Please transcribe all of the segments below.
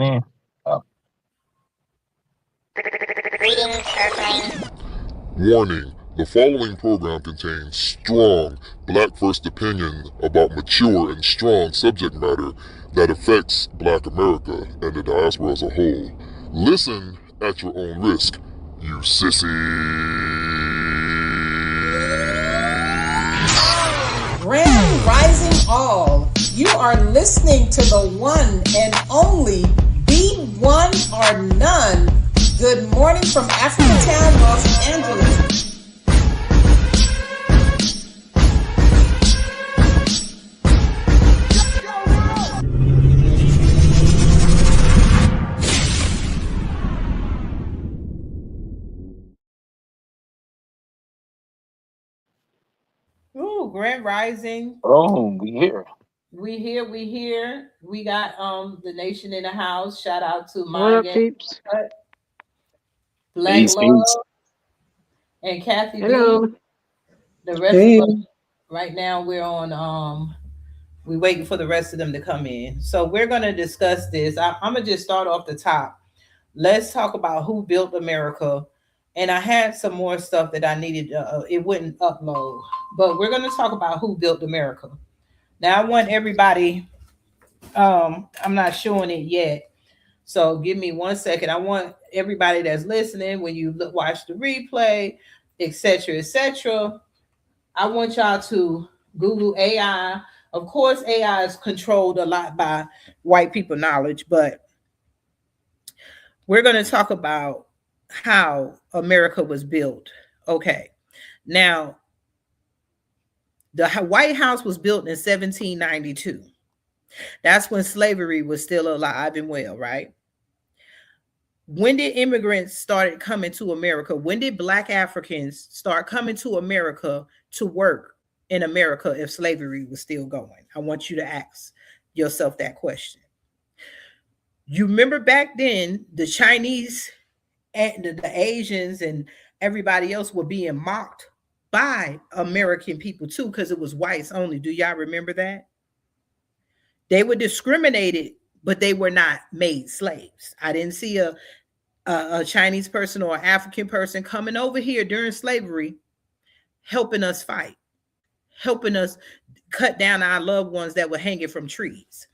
In. Oh. Warning, the following program contains strong black first opinion about mature and strong subject matter that affects black America and the diaspora as a whole. Listen at your own risk, you sissy. Grand Rising All, you are listening to the one and only Be One or None. Good morning from Africatown, Los Angeles. Ooh, Grand Rising. Oh, we here. We here. We got the nation in the house. Shout out to What up, Maya, peeps? Black Peace, peace. Love, and Kathy B. Hello. The rest of Hey. us right now we're on we waiting for the rest of them to come in. So we're gonna discuss this. I'm gonna just start off the top. Let's talk about who built America. And I had some more stuff that I needed. It wouldn't upload, but we're gonna talk about who built America. Now I want everybody. I'm not showing it yet, so give me 1 second. I want everybody that's listening when you watch the replay, etc., etc. I want y'all to Google AI. Of course, AI is controlled a lot by white people knowledge, but we're going to talk about how America was built. Okay. Now, the White House was built in 1792. That's when slavery was still alive and well, right? When did immigrants started coming to America? When did Black Africans start coming to America to work in America if slavery was still going? I want you to ask yourself that question. You remember back then, the Chinese and the Asians and everybody else were being mocked by American people too, because it was whites only. Do y'all remember that? They were discriminated, but they were not made slaves. I didn't see a Chinese person or an African person coming over here during slavery helping us fight, helping us cut down our loved ones that were hanging from trees.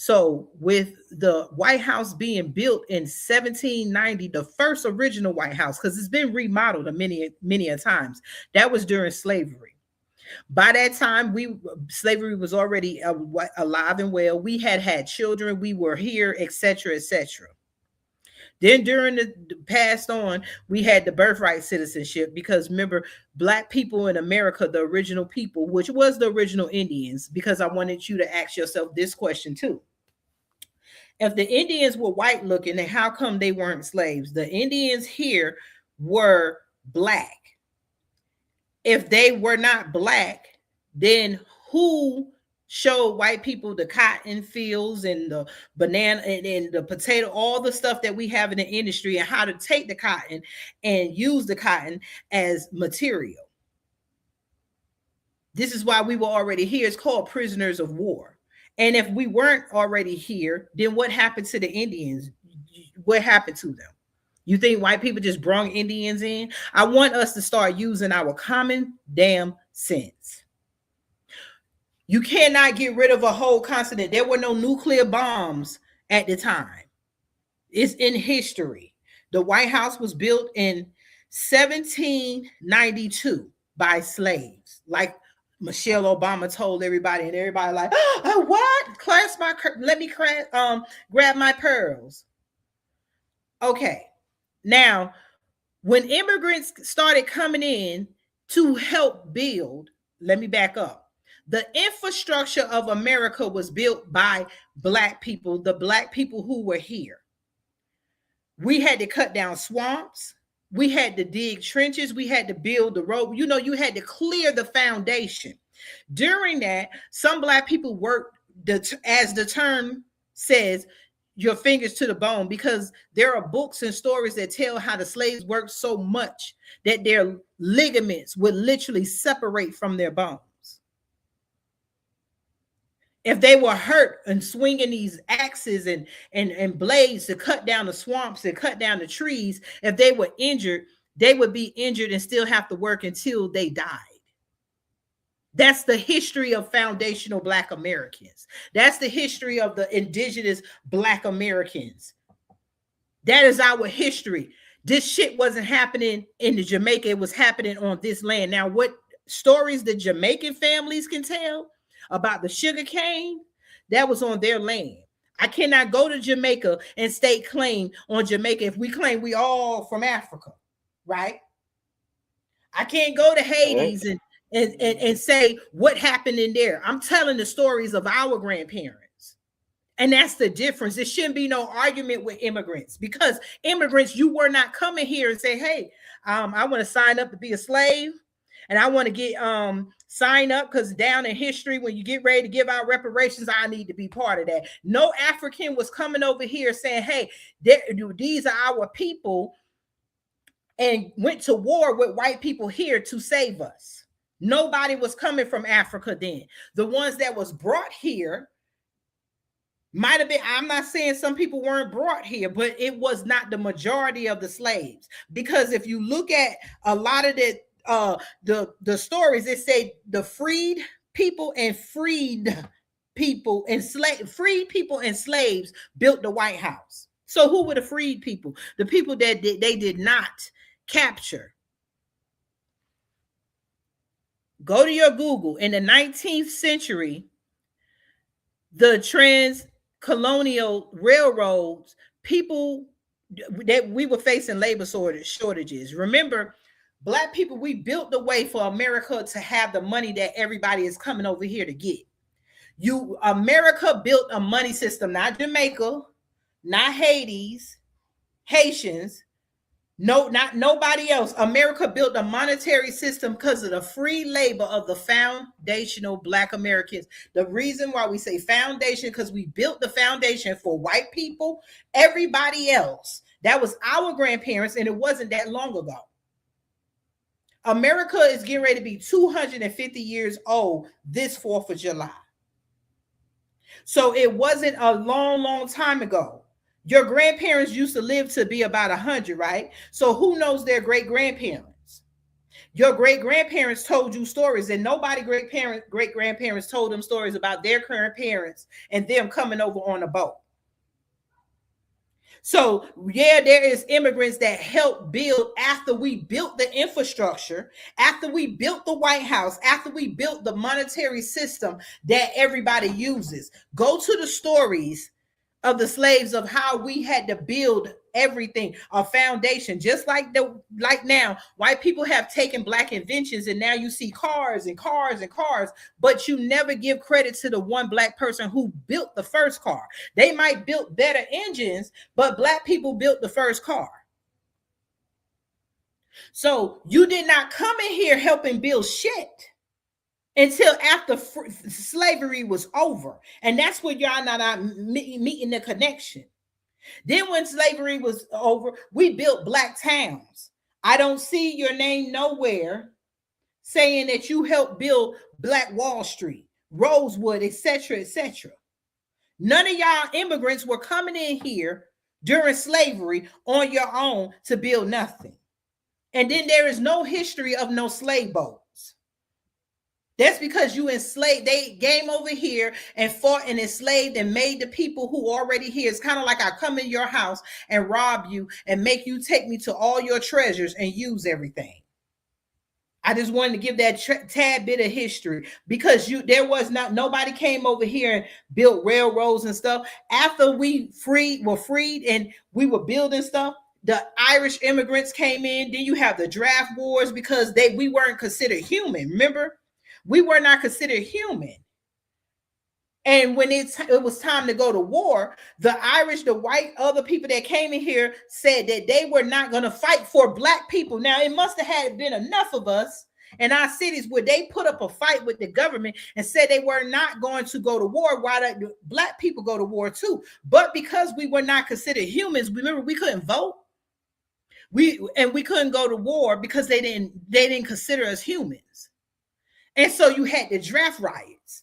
So with the White House being built in 1790, the first original White House, because it's been remodeled many a times, that was during slavery. By that time, slavery was already alive and well. We had children. We were here, etc., etc. Then during the passed on, we had the birthright citizenship because remember, Black people in America, the original people, which was the original Indians, because I wanted you to ask yourself this question too. If the Indians were white looking, then how come they weren't slaves? The Indians here were Black. If they were not Black, then who showed white people the cotton fields and the banana and the potato, all the stuff that we have in the industry, and how to take the cotton and use the cotton as material? This is why we were already here. It's called prisoners of war. And if we weren't already here, then what happened to the Indians? What happened to them? You think white people just brought Indians in? I want us to start using our common damn sense. You cannot get rid of a whole continent. There were no nuclear bombs at the time. It's in history. The White House was built in 1792 by slaves, like Michelle Obama told everybody, and everybody like, oh, what? Let me grab my pearls. Okay. Now, when immigrants started coming in to help build, let me back up. The infrastructure of America was built by Black people, the Black people who were here. We had to cut down swamps. We had to dig trenches. We had to build the road. You had to clear the foundation. During that, some Black people worked, as the term says, your fingers to the bone, because there are books and stories that tell how the slaves worked so much that their ligaments would literally separate from their bones. If they were hurt and swinging these axes and blades to cut down the swamps and cut down the trees, if they were injured, they would be injured and still have to work until they died. That's the history of foundational Black Americans. That's the history of the indigenous Black Americans. That is our history. This shit wasn't happening in the Jamaica. It was happening on this land. Now, what stories the Jamaican families can tell about the sugar cane, that was on their land. I cannot go to Jamaica and stake claim on Jamaica if we claim we all from Africa, right? I can't go to Hades and say what happened in there. I'm telling the stories of our grandparents. And that's the difference. There shouldn't be no argument with immigrants, because immigrants, you were not coming here and say, hey, I want to sign up to be a slave. And I want to get sign up because down in history, when you get ready to give out reparations, I need to be part of that. No African was coming over here saying, hey, these are our people, and went to war with white people here to save us. Nobody was coming from Africa then. The ones that was brought here might have been, I'm not saying some people weren't brought here, but it was not the majority of the slaves. Because if you look at a lot of the stories, it say the freed people and freed people and freed people and slaves built the White House. So who were the freed people? The people that they did not capture. Go to your Google. In the 19th century, the trans-colonial railroads, people that we were facing labor shortages. Remember, Black people, we built the way for America to have the money that everybody is coming over here to get. America built a money system, not Jamaica, not Hades, Haitians, not nobody else. America built a monetary system because of the free labor of the foundational Black Americans. The reason why we say foundation, because we built the foundation for white people, everybody else. That was our grandparents, and it wasn't that long ago. America is getting ready to be 250 years old this 4th of July. So it wasn't a long, long time ago. Your grandparents used to live to be about 100, right? So who knows their great-grandparents? Your great-grandparents told you stories, and nobody great-grandparents told them stories about their current parents and them coming over on a boat. So, yeah, there is immigrants that helped build after we built the infrastructure, after we built the White House, after we built the monetary system that everybody uses. Go to the stories of the slaves, of how we had to build everything, a foundation, just like now white people have taken Black inventions, and now you see cars and cars and cars, but you never give credit to the one Black person who built the first car. They might build better engines, but Black people built the first car. So you did not come in here helping build shit until after slavery was over. And that's where y'all not meeting the connection. Then when slavery was over, we built Black towns. I don't see your name nowhere saying that you helped build Black Wall Street, Rosewood, etc., etc. None of y'all immigrants were coming in here during slavery on your own to build nothing. And then there is no history of no slave boats. That's because you enslaved. They came over here and fought and enslaved and made the people who already here. It's kind of like I come in your house and rob you and make you take me to all your treasures and use everything. I just wanted to give that tad bit of history, because nobody came over here and built railroads and stuff. After we were freed and we were building stuff, the Irish immigrants came in. Then you have the draft wars, because we weren't considered human. Remember? We were not considered human. And when it was time to go to war, the Irish, the white, other people that came in here said that they were not going to fight for Black people. Now, it must have had been enough of us in our cities where they put up a fight with the government and said they were not going to go to war, while the Black people go to war too. But because we were not considered humans, remember, we couldn't vote. We couldn't go to war because they didn't consider us humans. And so you had the draft riots.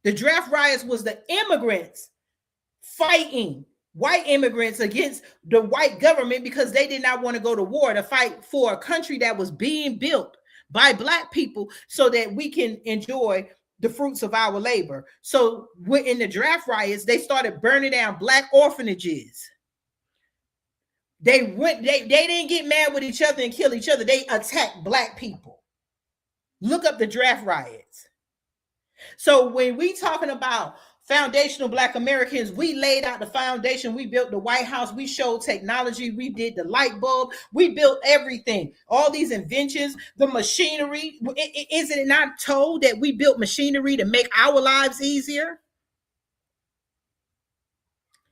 The draft riots was the immigrants fighting white immigrants against the white government because they did not want to go to war to fight for a country that was being built by black people so that we can enjoy the fruits of our labor. So in the draft riots, they started burning down black orphanages. They didn't get mad with each other and kill each other. They attacked black people. Look up the draft riots. So when we talking about foundational black Americans, we laid out the foundation. We built the White House. We showed technology. We did the light bulb. We built everything. All these inventions, the machinery. Is it not told that we built machinery to make our lives easier?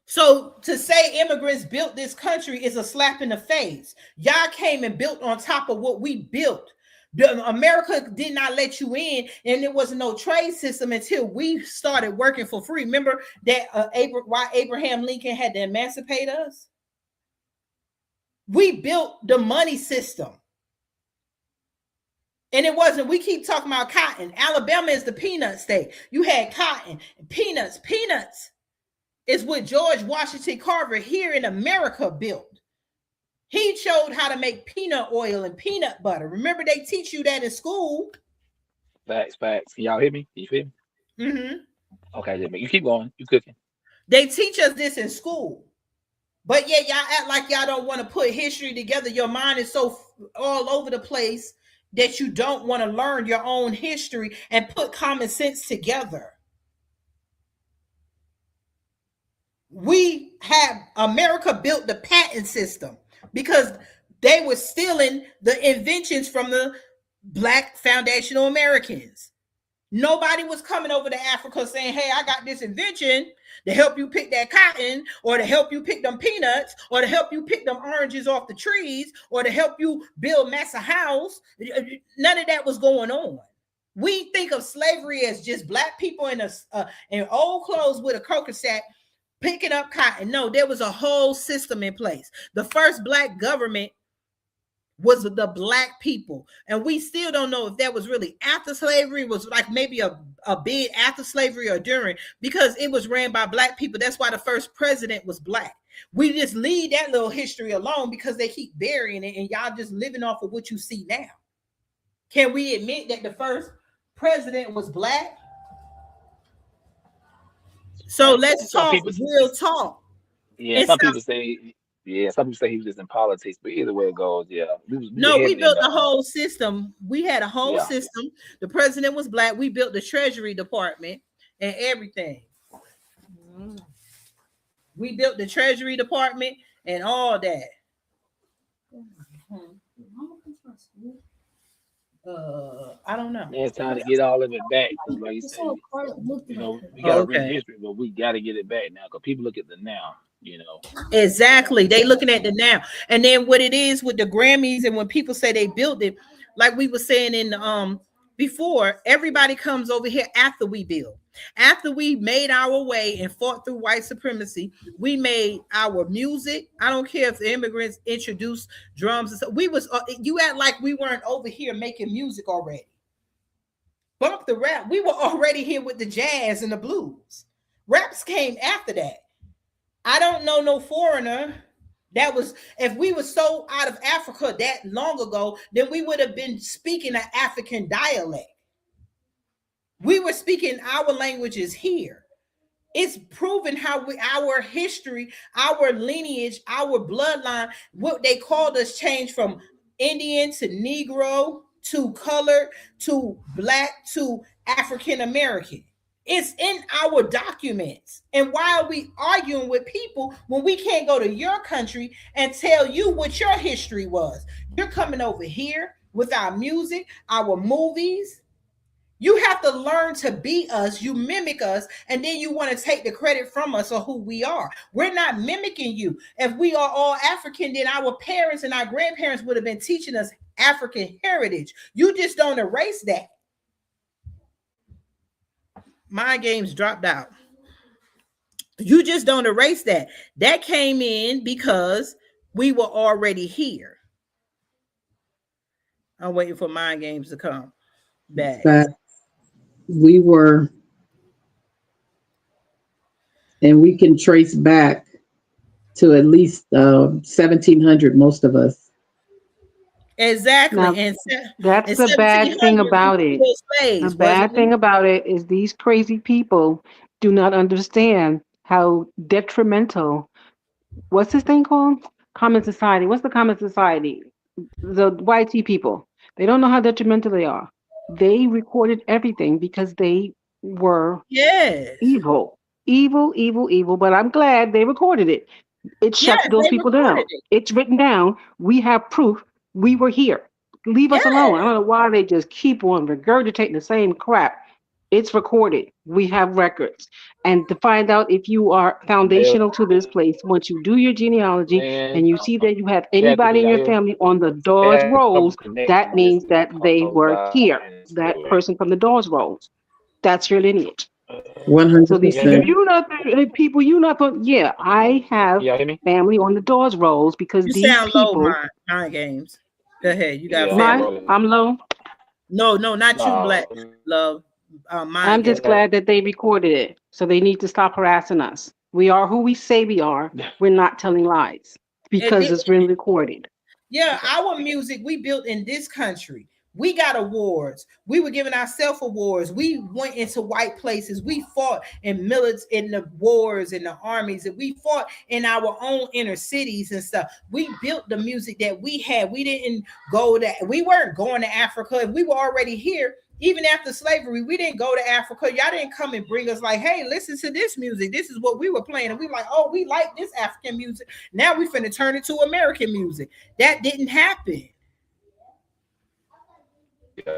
So to say immigrants built this country is a slap in the face. Y'all came and built on top of what we built. America did not let you in, and there was no trade system until we started working for free. Remember that why Abraham Lincoln had to emancipate us? We built the money system. And it wasn't, we keep talking about cotton. Alabama is the peanut state. You had cotton, peanuts. Peanuts is what George Washington Carver here in America built. He showed how to make peanut oil and peanut butter. Remember, they teach you that in school. Facts. Can y'all hear me? Can you feel me? Mm-hmm. Okay, you keep going. You cooking. They teach us this in school. But yeah, y'all act like y'all don't want to put history together. Your mind is so all over the place that you don't want to learn your own history and put common sense together. America built the patent system because they were stealing the inventions from the black foundational Americans. Nobody was coming over to Africa saying, hey, I got this invention to help you pick that cotton, or to help you pick them peanuts, or to help you pick them oranges off the trees, or to help you build Massa House. None of that was going on. We think of slavery as just black people in old clothes with a coca sack picking up cotton. No, there was a whole system in place. The first black government was the black people. And we still don't know if that was really after slavery, was like maybe a bit after slavery or during, because it was ran by black people. That's why the first president was black. We just leave that little history alone because they keep burying it, and y'all just living off of what you see now. Can we admit that the first president was black? So let's talk real talk. Yeah, some people say he was just in politics, but either way it goes, yeah. We built the whole system. We had a whole system. The president was black. We built the Treasury Department and everything. We built the Treasury Department and all that. I don't know. Yeah, it's time to get all of it back. Like you said, we got to read history, but we got to get it back now because people look at the now. Exactly, they looking at the now. And then what it is with the Grammys, and when people say they built it, like we were saying in before, everybody comes over here after we build. After we made our way and fought through white supremacy, we made our music. I don't care if the immigrants introduced drums and stuff. You act like we weren't over here making music already. Bump the rap. We were already here with the jazz and the blues. Raps came after that. I don't know no foreigner that was, if we were so out of Africa that long ago, then we would have been speaking an African dialect. We were speaking our languages here. It's proven how our history, our lineage, our bloodline, what they called us changed from Indian to Negro to colored to black to African American. It's in our documents. And why are we arguing with people when we can't go to your country and tell you what your history was? You're coming over here with our music, our movies. You have to learn to be us. You mimic us, and then you want to take the credit from us or who we are. We're not mimicking you. If we are all African, then our parents and our grandparents would have been teaching us African heritage. You just don't erase that. My games dropped out. You just don't erase that. That came in because we were already here. I'm waiting for mind games to come back. But we were and we can trace back to at least 1700. Most of us. Exactly. Now, And that's in the bad thing 1700, we about were it. still The slaves, wasn't bad we? thing about it is these crazy people do not understand how detrimental. What's this thing called? Common society. What's the common society? The YT people. They don't know how detrimental they are. They recorded everything because they were Yes. evil. Evil, evil, evil. But I'm glad they recorded it. It Yes, shuts those they people down. recorded it. It's written down. We have proof. We were here. Leave us alone. I Yes. don't know why they just keep on regurgitating the same crap. It's recorded. We have records. And to find out if you are foundational to this place, once you do your genealogy Man, and you see that you have Kathy, can anybody in y'all your hear me? family on the They Dawes had a couple rolls, that connections just means that they close were by here. and That stuff. person from the Dawes rolls. That's your lineage. So Hundred these Can y'all hear percent. me? you not people you not yeah, I Can have y'all hear me? family on the Dawes rolls because You these sound low, people mind games. Go ahead. You got Yeah, I'm my family. rolling. I'm low. No, not you, Black No, Love. Mind I'm just games. glad that they recorded it. So they need to stop harassing us. We are who we say we are. We're not telling lies It because did. it's been recorded. Yeah, our music we built in this country. We got awards. We were giving ourselves awards. We went into white places. We fought in millets in the wars in the armies, and we fought in our own inner cities and stuff. We built the music that we had. We didn't go to. We weren't going to Africa. We were already here. Even after slavery, we didn't go to Africa. Y'all didn't come and bring us like, hey, listen to this music. This is what we were playing. And we were like, oh, we like this African music. Now we finna turn it to American music. That didn't happen.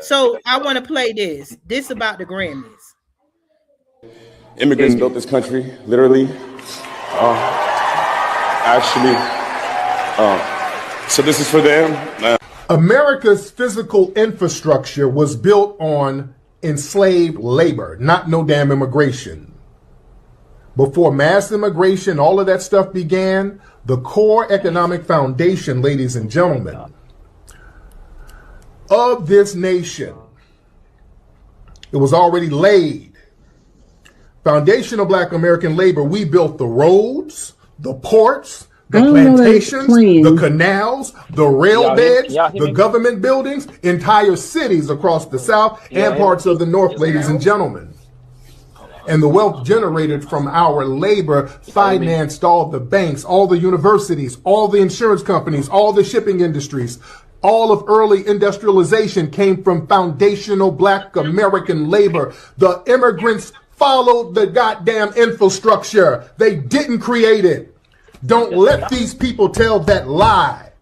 So I want to play this. This about the Grammys. Immigrants built this country, literally. Actually, so this is for them. America's physical infrastructure was built on enslaved labor, not no damn immigration. Before mass immigration, all of that stuff began, the core economic foundation, ladies and gentlemen, of this nation, it was already laid. Foundation of Black American labor, we built the roads, the ports, the plantations, the canals, the rail beds, the government buildings, entire cities across the South and parts of the North, ladies and gentlemen. And the wealth generated from our labor financed all the banks, all the universities, all the insurance companies, all the shipping industries. All of early industrialization came from foundational Black American labor. The immigrants followed the goddamn infrastructure. They didn't create it. Don't let these people tell that lie.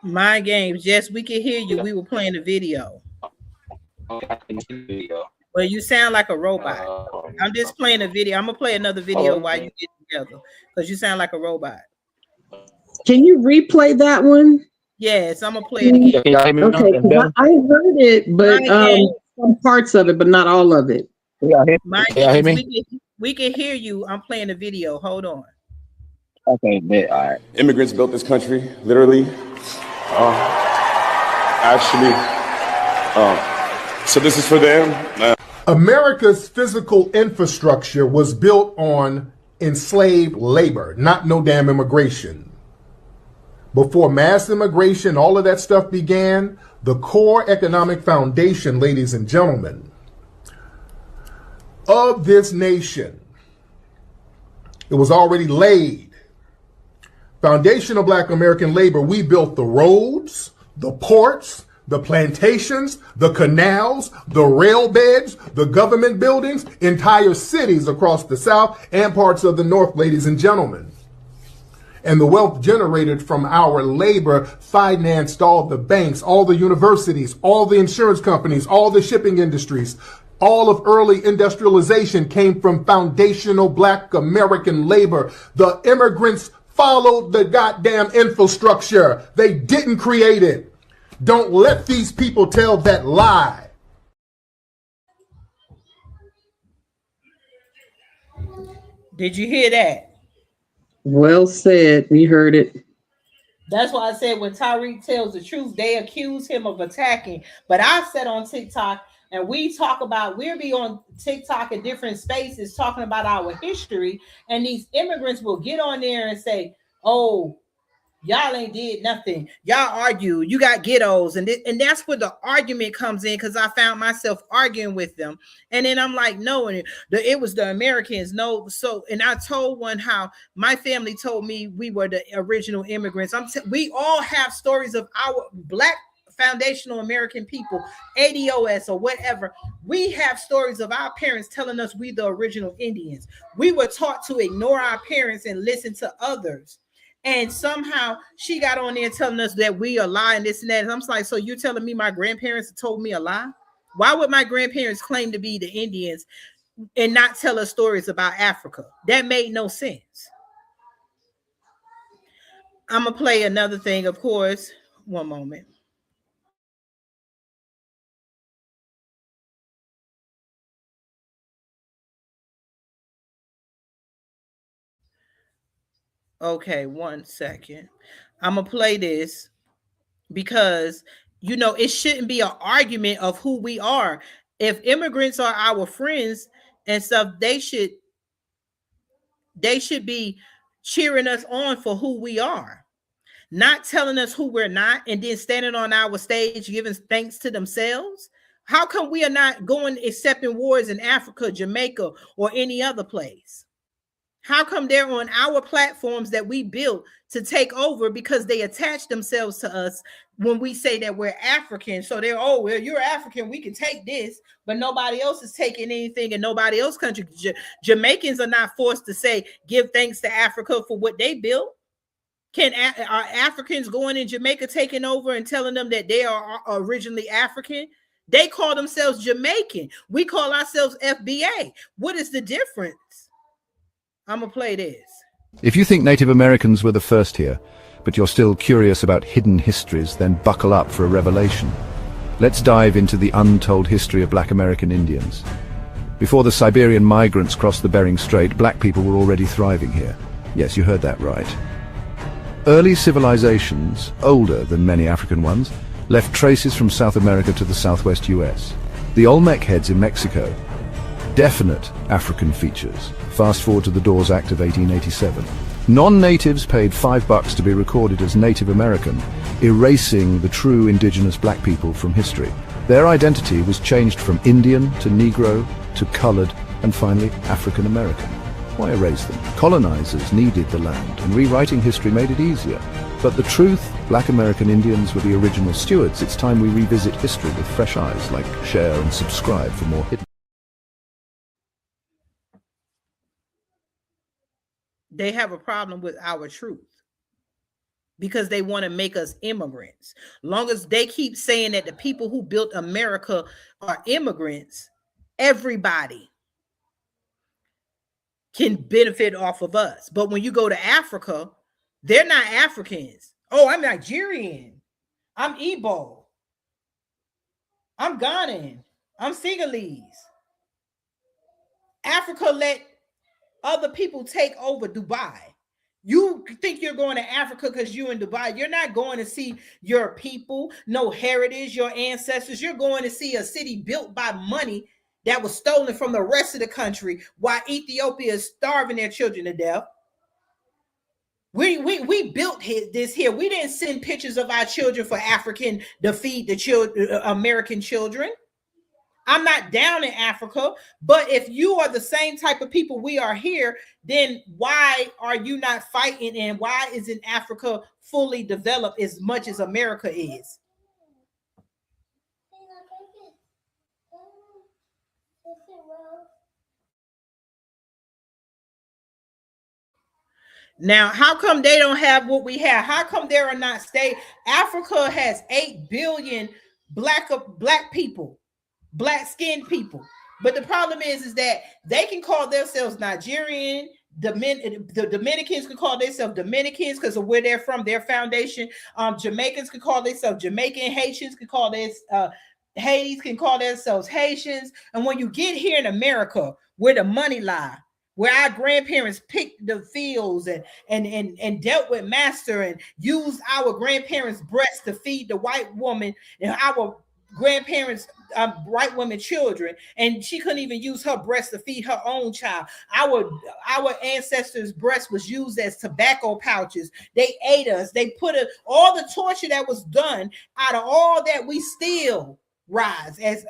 Mind games. Yes, we can hear you. We were playing the video. Well, you sound like a robot. I'm just playing a video. I'm gonna play another video while you get together because you sound like a robot. Can you replay that one? Yes, I'm gonna play it again. Can y'all hear me? Okay, because I heard it, but some parts of it, but not all of it. Mind games. We can hear you. I'm playing the video. Hold on. Okay, bet. All right. Immigrants built this country, literally. Actually, so this is for them. America's physical infrastructure was built on enslaved labor, not no damn immigration. Before mass immigration, all of that stuff began, the core economic foundation, ladies and gentlemen, of this nation, it was already laid. Foundation of Black American labor, we built the roads, the ports, the plantations, the canals, the rail beds, the government buildings, entire cities across the South and parts of the North, ladies and gentlemen. And the wealth generated from our labor financed all the banks, all the universities, all the insurance companies, all the shipping industries. All of early industrialization came from foundational Black American labor. The immigrants followed the goddamn infrastructure. They didn't create it. Don't let these people tell that lie. Did you hear that? Well said. We heard it. That's why I said when Tyreek tells the truth, they accuse him of attacking. But I said on TikTok, and we talk about, we'll be on TikTok at different spaces talking about our history, and these immigrants will get on there and say, oh, y'all ain't did nothing. Y'all argue. You got ghettos. And that's where the argument comes in, because I found myself arguing with them. And then I'm like, no, and it was the Americans. No. So, and I told one how my family told me we were the original immigrants. We all have stories of our Black foundational American people, ADOS or whatever. We have stories of our parents telling us we the original Indians. We were taught to ignore our parents and listen to others. And somehow she got on there telling us that we are lying, this and that. And I'm like, so you're telling me my grandparents told me a lie? Why would my grandparents claim to be the Indians and not tell us stories about Africa? That made no sense. I'm going to play another thing, of course. One moment. Okay, 1 second. I'm going to play this because, you know, it shouldn't be an argument of who we are. If immigrants are our friends and stuff, they should be cheering us on for who we are, not telling us who we're not, and then standing on our stage giving thanks to themselves. How come we are not going accepting wars in Africa, Jamaica, or any other place? How come they're on our platforms that we built to take over because they attach themselves to us when we say that we're African? So they're, oh, well, you're African, we can take this, but nobody else is taking anything in nobody else's country. Jamaicans are not forced to say, give thanks to Africa for what they built. Are Africans going in Jamaica taking over and telling them that they are originally African? They call themselves Jamaican. We call ourselves FBA. What is the difference? I'm going to play this. If you think Native Americans were the first here, but you're still curious about hidden histories, then buckle up for a revelation. Let's dive into the untold history of Black American Indians. Before the Siberian migrants crossed the Bering Strait, black people were already thriving here. Yes, you heard that right. Early civilizations, older than many African ones, left traces from South America to the southwest US. The Olmec heads in Mexico, definite African features. Fast forward to the Dawes Act of 1887. Non-natives paid $5 to be recorded as Native American, erasing the true indigenous black people from history. Their identity was changed from Indian to Negro to colored and finally African American. Why erase them? Colonizers needed the land, and rewriting history made it easier. But the truth, Black American Indians were the original stewards. It's time we revisit history with fresh eyes. Like, share and subscribe for more hidden. They have a problem with our truth because they want to make us immigrants. Long as they keep saying that the people who built America are immigrants, everybody can benefit off of us. But when you go to Africa, they're not Africans. Oh, I'm Nigerian. I'm Igbo. I'm Ghanaian. I'm Senegalese. Africa let other people take over Dubai. You think you're going to Africa because you're in Dubai. You're not going to see your people, no heritage, your ancestors. You're going to see a city built by money that was stolen from the rest of the country while Ethiopia is starving their children to death. We built this here. We didn't send pictures of our children for African to feed the children, American children. I'm not down in Africa, but if you are the same type of people we are here, then why are you not fighting, and why isn't Africa fully developed as much as America is? Now, how come they don't have what we have? How come there are not states? Africa has 8 billion black people, black skinned people. But the problem is that they can call themselves Nigerian. The Dominicans can call themselves Dominicans because of where they're from, their foundation. Jamaicans can call themselves Jamaican. Haitians can call this Hades can call themselves Haitians. And when you get here in America, where the money lie, where our grandparents picked the fields and dealt with master and used our grandparents' breasts to feed the white woman, and our grandparents, white women children, and she couldn't even use her breast to feed her own child. Our ancestors' breast was used as tobacco pouches. They ate us. They put all the torture that was done. Out of all that, we still rise, as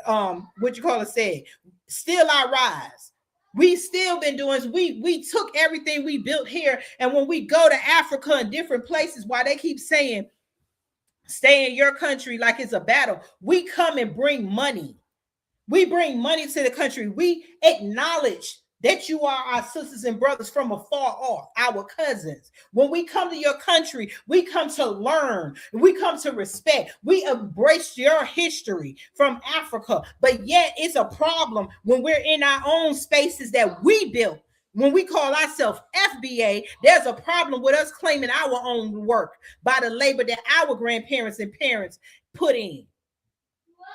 said, still I rise. We still been doing. We took everything we built here, and when we go to Africa and different places, why they keep saying stay in your country like it's a battle, we come and bring money. We bring money to the country. We acknowledge that you are our sisters and brothers from afar off, our cousins. When we come to your country, we come to learn. We come to respect. We embrace your history from Africa. But yet it's a problem when we're in our own spaces that we built. When we call ourselves FBA, there's a problem with us claiming our own work by the labor that our grandparents and parents put in.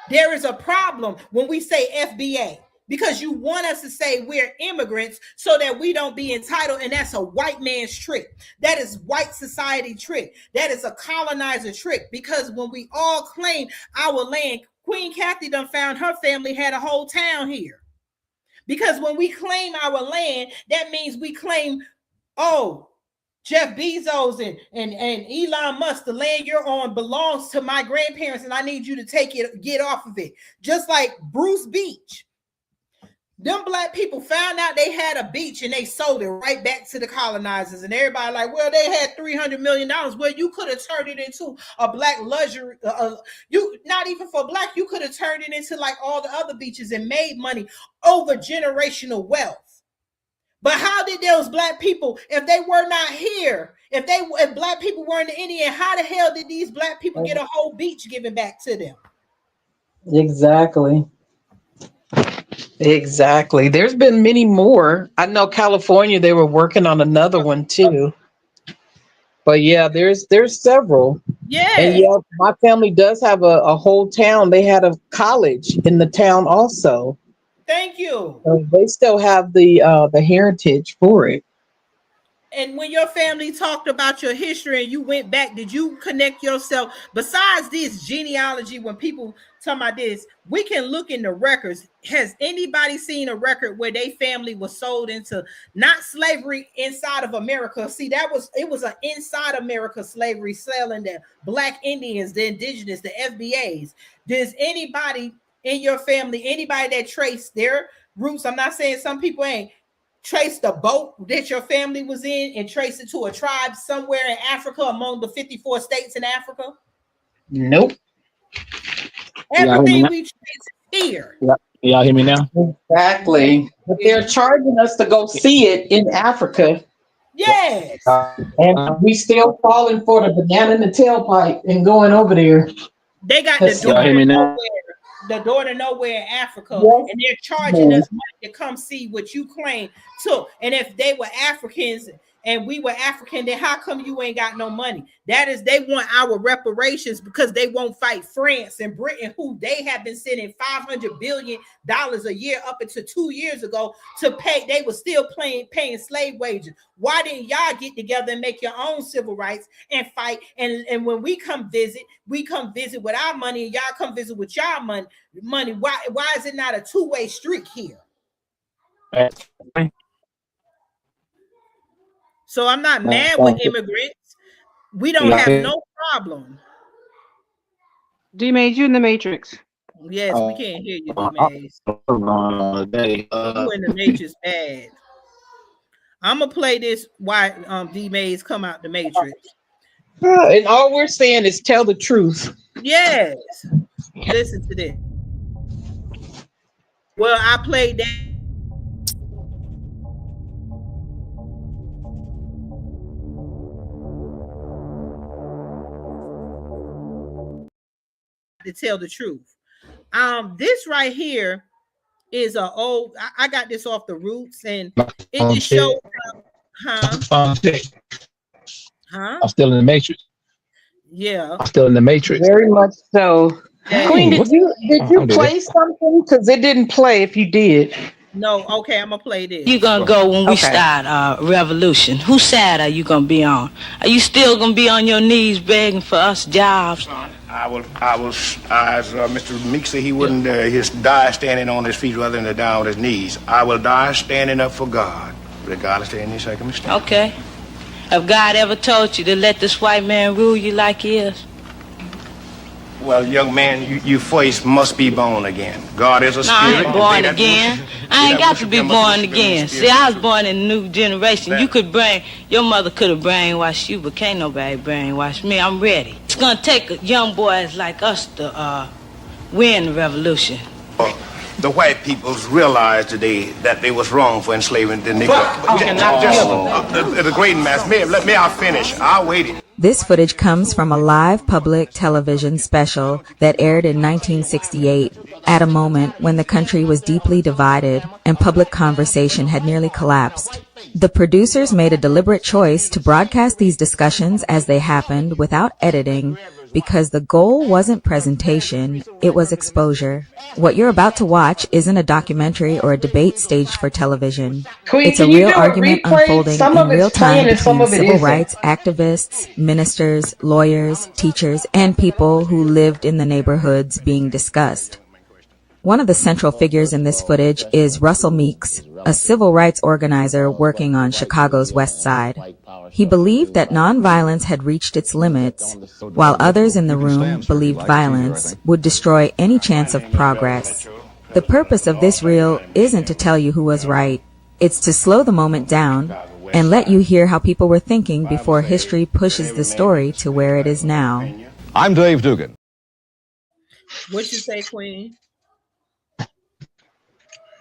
There is a problem when we say FBA, because you want us to say we're immigrants so that we don't be entitled, and that's a white man's trick. That is white society trick. That is a colonizer trick, because when we all claim our land, Queen Kathy done found her family had a whole town here. Because when we claim our land, that means we claim, Jeff Bezos and Elon Musk, the land you're on belongs to my grandparents, and I need you to take it, get off of it. Just like Bruce Beach. Them black people found out they had a beach and they sold it right back to the colonizers. And everybody like, well, they had $300 million. Well, you could have turned it into a black luxury. You not even for black, you could have turned it into like all the other beaches and made money over generational wealth. But how did those black people, if they were not here, if black people weren't in India, how the hell did these black people get a whole beach given back to them? Exactly. There's been many more. I know California, they were working on another one too. But yeah, there's several. Yeah. And yeah, my family does have a whole town. They had a college in the town also. Thank you. So they still have the heritage for it. And when your family talked about your history and you went back, did you connect yourself? Besides this genealogy, when people talk about this, we can look in the records. Has anybody seen a record where their family was sold into not slavery inside of America? See, it was an inside America slavery, selling the black Indians, the indigenous, the FBAs. Does anybody in your family, anybody that traced their roots? I'm not saying some people ain't. Trace the boat that your family was in and trace it to a tribe somewhere in Africa among the 54 states in Africa? Nope. Everything we trace here. Yeah. Y'all hear me now? Exactly. But they're charging us to go see it in Africa. Yes. And we still falling for the banana in the tailpipe and going over there. They got the door to nowhere in Africa, yes. And they're charging us money to come see what you claim took. And if they were Africans and we were African, then how come you ain't got no money? That is, they want our reparations because they won't fight France and Britain, who they have been sending $500 billion a year up until 2 years ago to pay. They were still paying slave wages. Why didn't y'all get together and make your own civil rights and fight? And when we come visit with our money and y'all come visit with y'all money. Why is it not a two-way street here? So I'm not mad with immigrants. We don't have no problem. D-Maze, you in the Matrix. Yes, we can't hear you, D-Maze. You in the Matrix bad. I'm going to play this while D-Maze come out the Matrix. And all we're saying is tell the truth. Yes. Listen to this. Well, I played that. To tell the truth. This right here is a old. I got this off the Roots, and it just shows. I'm still in the Matrix. Yeah, I'm still in the Matrix. Very much so. Hey, Queen, did you play something? Because it didn't play. If you did. No. Okay, I'm gonna play this. You gonna go when we start revolution? Whose side are you gonna be on? Are you still gonna be on your knees begging for us jobs? I will, as Mr. Meek said, he wouldn't his die standing on his feet rather than to die on his knees. I will die standing up for God, regardless of any circumstance. Okay. Have God ever told you to let this white man rule you like he is? Well, young man, you first must be born again. God is a spirit. I ain't born again. I ain't got to be born again. See, I was born in a new generation. Your mother could have brainwashed you, but can't nobody brainwash me. I'm ready. It's gonna take young boys like us to win the revolution. The white peoples realized today that they was wrong for enslaving the Negro. The great mass. May I finish? I'll wait. This footage comes from a live public television special that aired in 1968 at a moment when the country was deeply divided and public conversation had nearly collapsed. The producers made a deliberate choice to broadcast these discussions as they happened without editing because the goal wasn't presentation, it was exposure. What you're about to watch isn't a documentary or a debate staged for television. It's a real argument unfolding in real time between civil rights activists, ministers, lawyers, teachers, and people who lived in the neighborhoods being discussed. One of the central figures in this footage is Russell Meeks, a civil rights organizer working on Chicago's West Side. He believed that nonviolence had reached its limits, while others in the room believed violence would destroy any chance of progress. The purpose of this reel isn't to tell you who was right. It's to slow the moment down and let you hear how people were thinking before history pushes the story to where it is now. I'm Dave Dugan. What you say, Queen?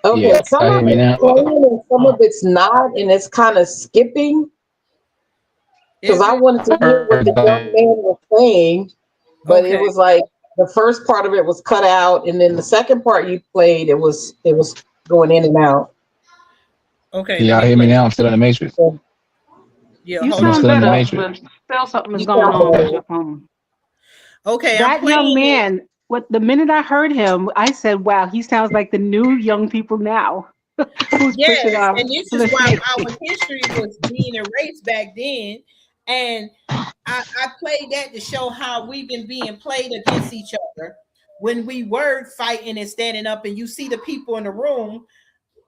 Okay, Yeah, some of it's playing and some of it's not, and it's kind of skipping. Because I wanted to hear what the young man was saying, but it was like the first part of it was cut out, and then the second part you played, it was going in and out. Okay. Can y'all hear me now? I'm still in the matrix. Yeah, You hold on. sound better, but still something is going on with your phone. Okay, that young man. The minute I heard him, I said, "Wow, he sounds like the new young people now." Yes, and this is why our history was being erased back then. And I played that to show how we've been being played against each other when we were fighting and standing up. And you see the people in the room.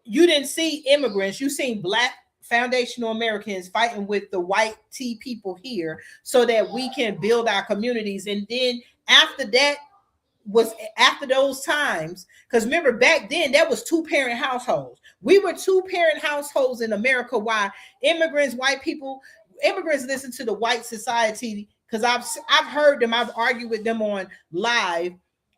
You didn't see immigrants. You seen Black foundational Americans fighting with the white T people here so that we can build our communities. And then after that, was after those times, because remember back then that was 2-parent households. We were 2-parent households in America. Why immigrants, white people, immigrants listen to the white society, because I've heard them, I've argued with them on live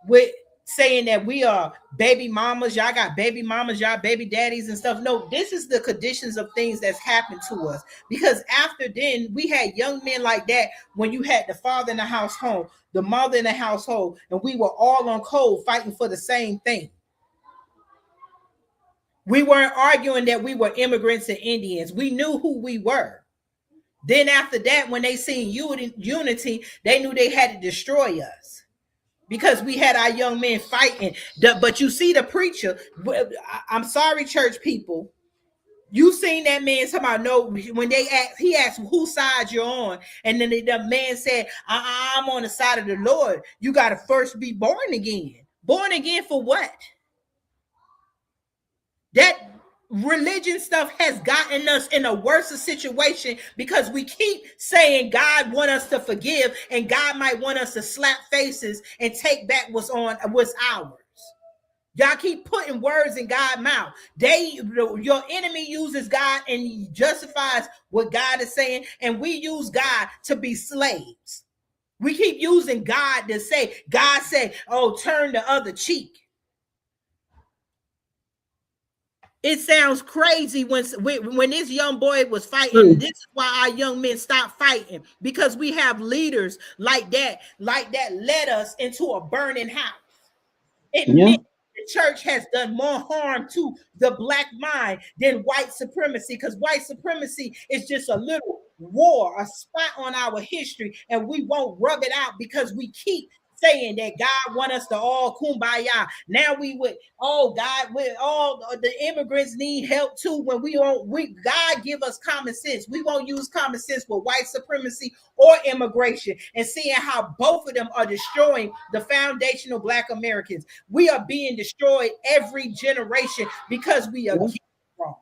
with saying that we are baby mamas, y'all got baby mamas, y'all baby daddies and stuff. No, this is the conditions of things that's happened to us, because after then we had young men like that when you had the father in the household, the mother in the household, and we were all on code fighting for the same thing. We weren't arguing that we were immigrants and Indians. We knew who we were. Then after that, when they seen unity, they knew they had to destroy us because we had our young men fighting. But you see the preacher, I'm sorry, church people, you seen that man talking about no, when he asked whose side you're on, and then the man said, I'm on the side of the Lord. You got to first be born again. Born again for what? That religion stuff has gotten us in a worse situation because we keep saying God want us to forgive, and God might want us to slap faces and take back what's ours. Y'all keep putting words in God's mouth. Your enemy uses God and he justifies what God is saying, and we use God to be slaves. We keep using God to say, God said, oh, turn the other cheek. It sounds crazy when this young boy was fighting. This is why our young men stopped fighting, because we have leaders like that led us into a burning house. The church has done more harm to the Black mind than white supremacy, because white supremacy is just a little war, a spot on our history, and we won't rub it out because we keep saying that God want us to all kumbaya. Now we would, oh God, we all the immigrants need help too. When God give us common sense. We won't use common sense with white supremacy or immigration, and seeing how both of them are destroying the foundational Black Americans. We are being destroyed every generation because we are getting it wrong.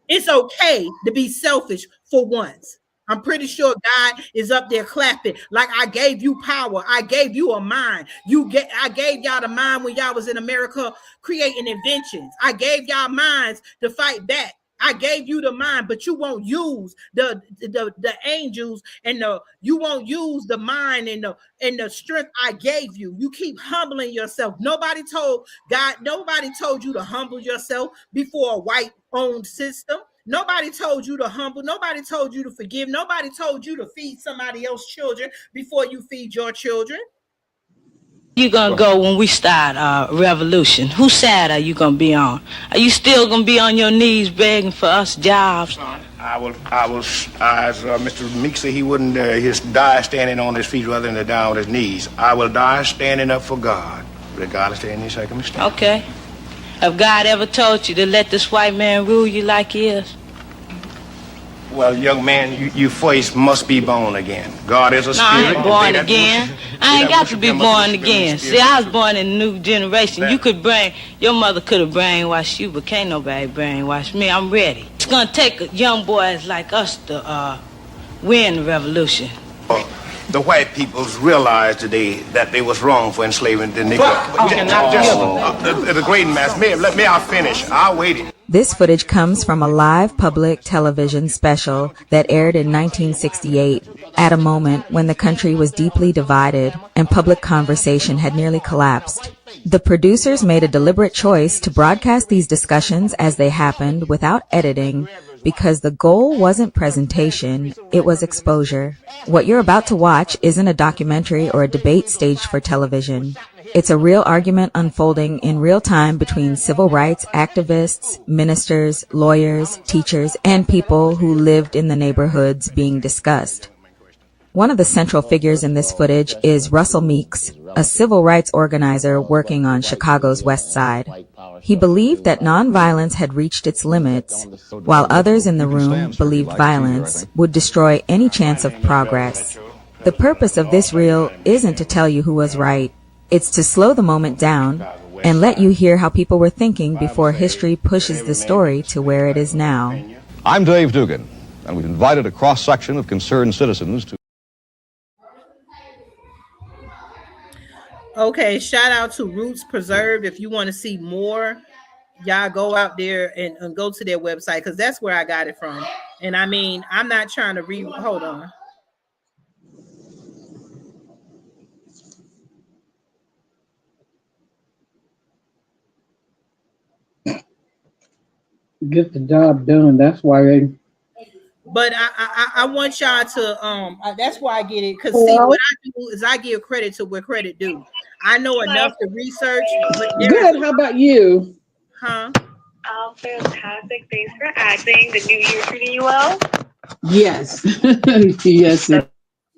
It's okay to be selfish for once. I'm pretty sure God is up there clapping like, I gave you power. I gave you a mind. I gave y'all the mind when y'all was in America creating inventions. I gave y'all minds to fight back. I gave you the mind, but you won't use the angels, and you won't use the mind and the strength I gave you. You keep humbling yourself. Nobody told you to humble yourself before a white-owned system. Nobody told you to humble. Nobody told you to forgive. Nobody told you to feed somebody else's children before you feed your children. You gonna go when we start revolution? Whose side are you gonna be on? Are you still gonna be on your knees begging for us jobs? I will, as Mr. Meek said, he wouldn't his die standing on his feet rather than down on his knees. I will die standing up for God, regardless of any circumstance. Okay. Have God ever told you to let this white man rule you like he is? Well, young man, you first must be born again. God is a spirit. I ain't born again. I ain't got to be born again. See, I was born in a new generation. Your mother could have brainwashed you, but can't nobody brainwash me. I'm ready. It's gonna take young boys like us to win the revolution. The white peoples realized today that they was wrong for enslaving the Negro. The great mass. May I finish? I'll wait. This footage comes from a live public television special that aired in 1968 at a moment when the country was deeply divided and public conversation had nearly collapsed. The producers made a deliberate choice to broadcast these discussions as they happened without editing because the goal wasn't presentation, it was exposure. What you're about to watch isn't a documentary or a debate staged for television. It's a real argument unfolding in real time between civil rights activists, ministers, lawyers, teachers, and people who lived in the neighborhoods being discussed. One of the central figures in this footage is Russell Meeks, a civil rights organizer working on Chicago's West Side. He believed that nonviolence had reached its limits, while others in the room believed violence would destroy any chance of progress. The purpose of this reel isn't to tell you who was right. It's to slow the moment down and let you hear how people were thinking before history pushes the story to where it is now. I'm Dave Dugan, and we've invited a cross-section of concerned citizens to... Okay, shout out to Roots Preserved. If you want to see more, y'all go out there and go to their website, because that's where I got it from. And I mean, I'm not trying to hold on. Get the job done. That's why they. But I want y'all to that's why I get it, because see, what I do is I give credit to where credit due. I know enough to research. Good. How about you? Huh? Oh, fantastic. Thanks for acting. The new year treating you well? Yes. Yes.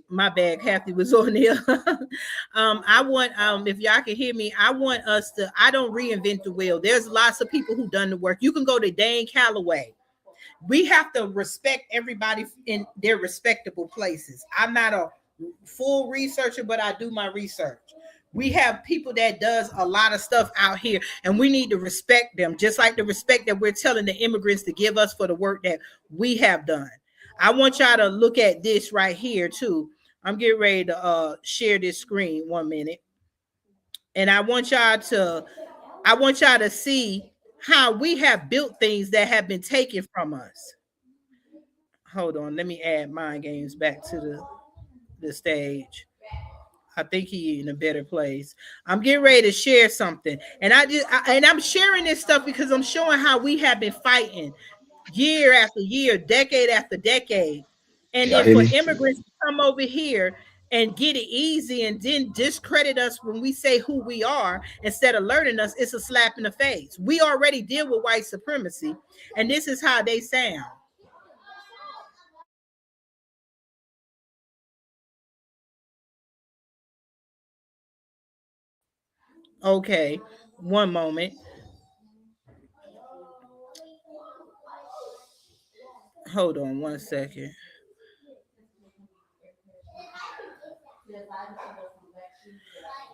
My bad, Kathy was on there. I want, if y'all can hear me, I want us to, I don't reinvent the wheel. There's lots of people who done the work. You can go to Dane Calloway. We have to respect everybody in their respectable places. I'm not a full researcher, but I do my research. We have people that does a lot of stuff out here, and we need to respect them, just like the respect that we're telling the immigrants to give us for the work that we have done. I want y'all to look at this right here too. I'm getting ready to share this screen 1 minute. And I want y'all to see how we have built things that have been taken from us. Hold on, let me add Mind Games back to the stage. I think he's in a better place. I'm getting ready to share something. And I'm sharing this stuff because I'm showing how we have been fighting year after year, decade after decade. And then for immigrants to come over here and get it easy and then discredit us when we say who we are instead of learning us, it's a slap in the face. We already deal with white supremacy, and this is how they sound. Okay, one moment. Hold on one second.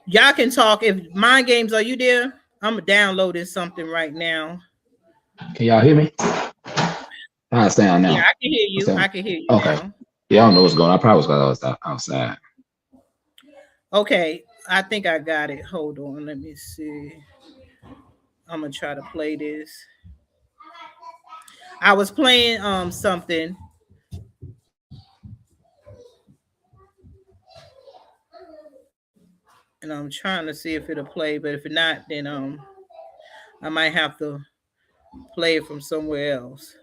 Y'all can talk. If Mind Games, are you there? I'm downloading something right now. Can y'all hear me? How I sound now? Yeah, I can hear you. I can hear you okay. now. Yeah, I don't know what's going on. I probably was outside. Okay, I think I got it. Hold on, let me see. I'm gonna try to play this. I was playing something. And I'm trying to see if it'll play, but if not, then I might have to play it from somewhere else.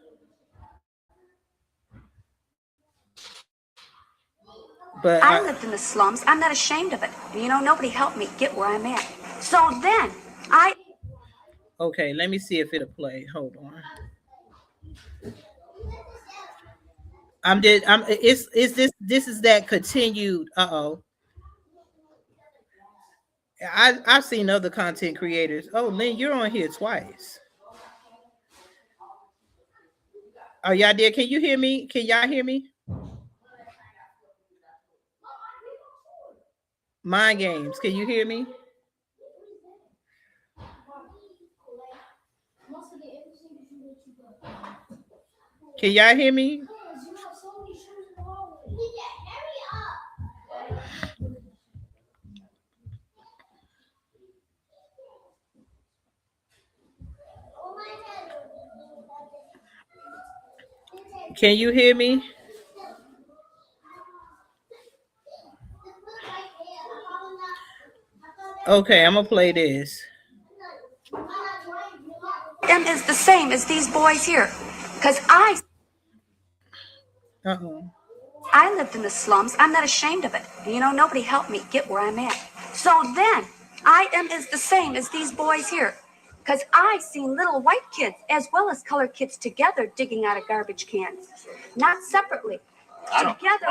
But I lived in the slums. I'm not ashamed of it. Nobody helped me get where I'm at. So then I. Okay, let me see if it'll play. Hold on. This is that continued. I've seen other content creators. Oh, Lynn, you're on here twice. Oh, y'all there? Can you hear me? Can y'all hear me? Mind Games, can you hear me? Can y'all hear me? Can you hear me? Okay, I'm gonna play this. Is the same as these boys here, because I lived in the slums. I'm not ashamed of it. Nobody helped me get where I'm at. So then I am is the same as these boys here, because I seen little white kids as well as colored kids together digging out of garbage cans, not separately. Together,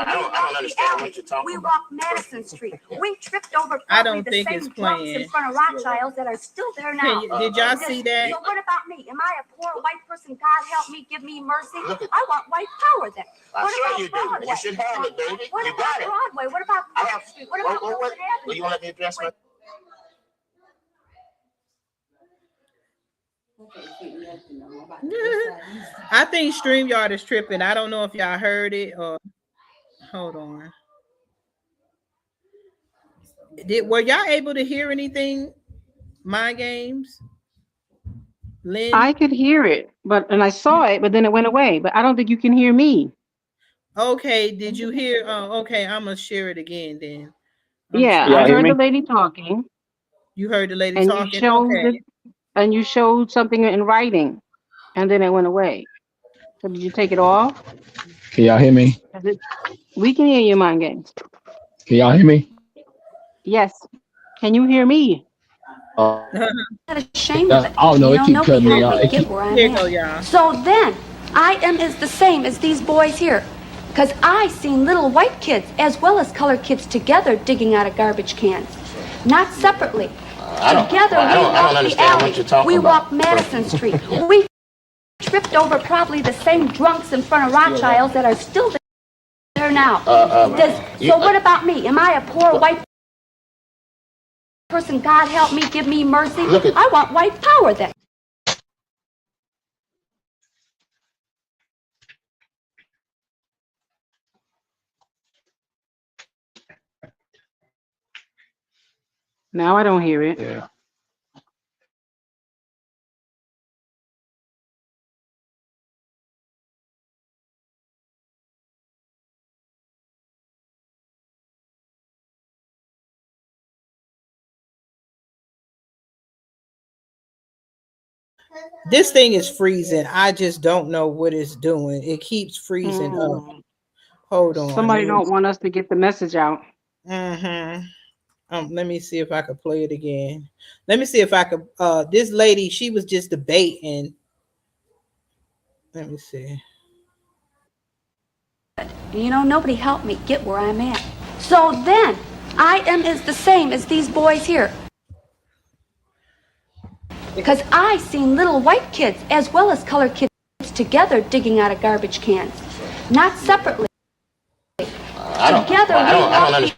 we walked Madison Street. We tripped over probably the same drunks in front of Rothschilds that are still there now. Did y'all see that? So what about me? Am I a poor white person? God help me, give me mercy. I want white power then. I'm sure you do. You should have it, baby. What about Broadway? What about Park Street? What about Wilson Avenue? You want to let me address my... I think StreamYard is tripping. I don't know if y'all heard it or hold on. Were y'all able to hear anything? Mind Games? Lynn? I could hear it, and I saw it, but then it went away. But I don't think you can hear me. Okay, did you hear? Okay, I'm gonna share it again then. I heard the lady talking. You heard the lady and talking? You showed and you showed something in writing, and then it went away. So did you take it off? Can y'all hear me? We can hear you, Mind Games. Can y'all hear me? Yes. Can you hear me? Ashamed of it. I don't know. It keep cutting me out. So then I am is the same as these boys here, because I seen little white kids as well as colored kids together digging out of garbage cans, not separately. Together, we walked Madison Street. We tripped over probably the same drunks in front of Rothschilds that are still there now. So what about me? Am I a poor white person? God help me, give me mercy. I want white power then. Now I don't hear it. Yeah. This thing is freezing. I just don't know what it's doing. It keeps freezing up. Hold on. Somebody don't want us to get the message out. Let me see if I could play it again. Let me see if I could. This lady, she was just debating. Let me see. Nobody helped me get where I'm at. So then I am is the same as these boys here. Because I seen little white kids as well as colored kids together digging out of garbage cans, not separately. Together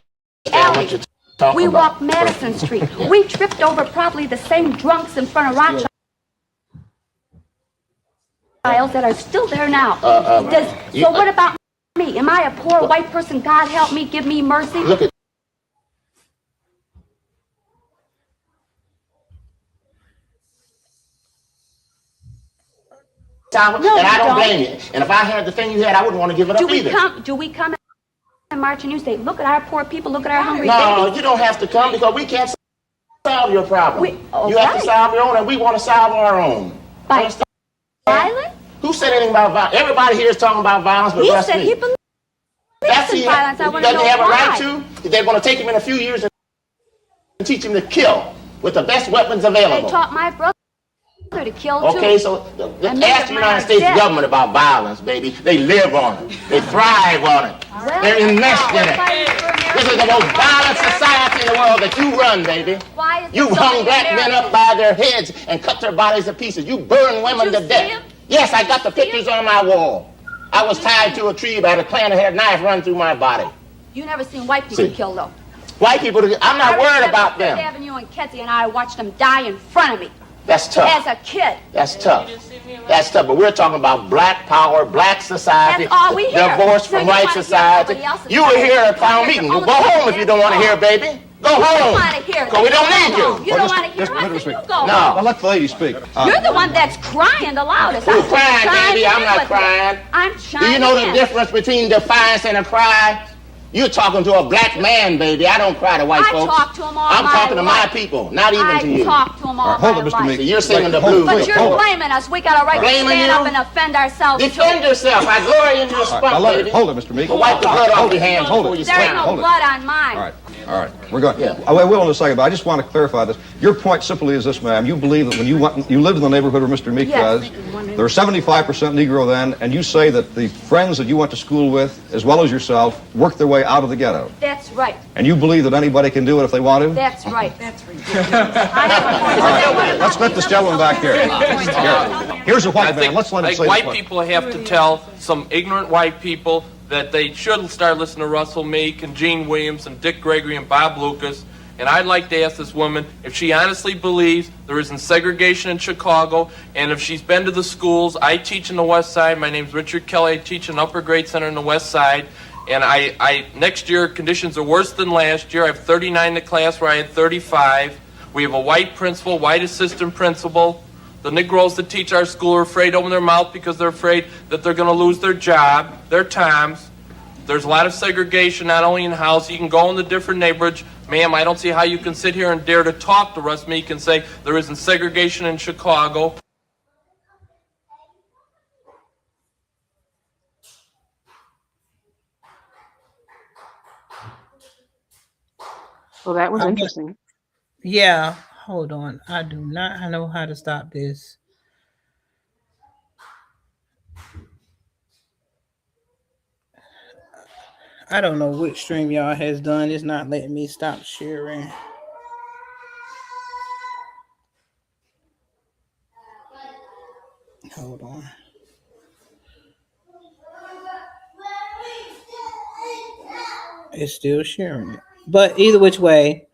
we walked Madison Street. We tripped over probably the same drunks in front of Rothschild that are still there now. So what about me? Am I a poor white person? God help me, give me mercy. No, and I don't blame you. And if I had the thing you had, I wouldn't want to give it up either. Do we come and march and you say, look at our poor people, look at our hungry babies? No, you don't have to come because we can't solve your problem. You have to solve your own, and we want to solve our own. By violence? Who said anything about violence? Everybody here is talking about violence, but he said he believes in violence. I want to know why. Doesn't he have a right to? They're going to take him in a few years and teach him to kill with the best weapons available. They taught my brother to kill too. Okay, so ask the United States government about violence, baby. They live on it. They thrive on it. Well, they're enmeshed in it. This is the most violent society in the world that you run, baby. You hung black men up by their heads and cut their bodies to pieces. You burn women to death. Yes, I got the pictures on my wall. I was tied to a tree by the plant and had a knife run through my body. You never seen white people killed though. White people, I'm not worried about them. Avenue and Ketzy and I watched them die in front of me. That's tough. As a kid. That's tough. That's tough. But we're talking about black power, black society, that's all we hear. Divorce from white society. You were here at a town meeting. Well, go home if you don't want to hear, baby. Go home. Because we don't need you. You don't want to hear us, you go. No. Well, let the lady speak. You're the one that's crying the loudest. Who's crying, baby? I'm not crying. I'm trying. Do you know the difference between defiance and a cry? You're talking to a black man, baby. I don't cry to white folks. I talk to them all I'm talking to my life. people, not even to you. I talk to them all hold my it, Mr. life. Meek. So you're singing the blues. But you're blaming us. We got a right to stand up and defend ourselves. Defend yourself. I glory in your spunk, baby. Hold it, Mr. Meek. Wipe the blood off your hands before you There ain't stand. no blood on mine. All right, we're going. Yeah. I will in a second, but I just want to clarify this. Your point simply is this, ma'am. You believe that when you lived in the neighborhood where Mr. Meek was, there were 75% Negro then, and you say that the friends that you went to school with, as well as yourself, worked their way out of the ghetto. That's right. And you believe that anybody can do it if they want to? That's right. That's ridiculous. All right, let's let this gentleman back here. Here's a white man. Let's let him say white people have to tell some ignorant white people that they should start listening to Russell Meek and Gene Williams and Dick Gregory and Bob Lucas. And I'd like to ask this woman if she honestly believes there isn't segregation in Chicago, and if she's been to the schools. I teach in the West Side. My name's Richard Kelly. I teach in Upper Grade Center in the West Side. And I next year, conditions are worse than last year. I have 39 in the class where I had 35. We have a white principal, white assistant principal. The Negroes that teach our school are afraid to open their mouth because they're afraid that they're going to lose their job, their times. There's a lot of segregation, not only in housing. You can go in the different neighborhoods. Ma'am, I don't see how you can sit here and dare to talk to Russ Meek and say there isn't segregation in Chicago. So that was interesting. Yeah, hold on. I do not know how to stop this. I don't know which stream y'all has done. It's not letting me stop sharing. Hold on. It's still sharing it. But either which way,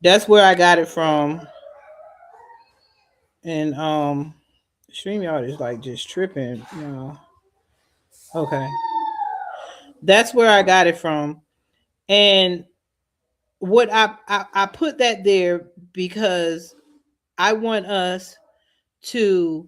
that's where I got it from. And StreamYard is like just tripping, you know. Okay. That's where I got it from. And what I put that there because I want us to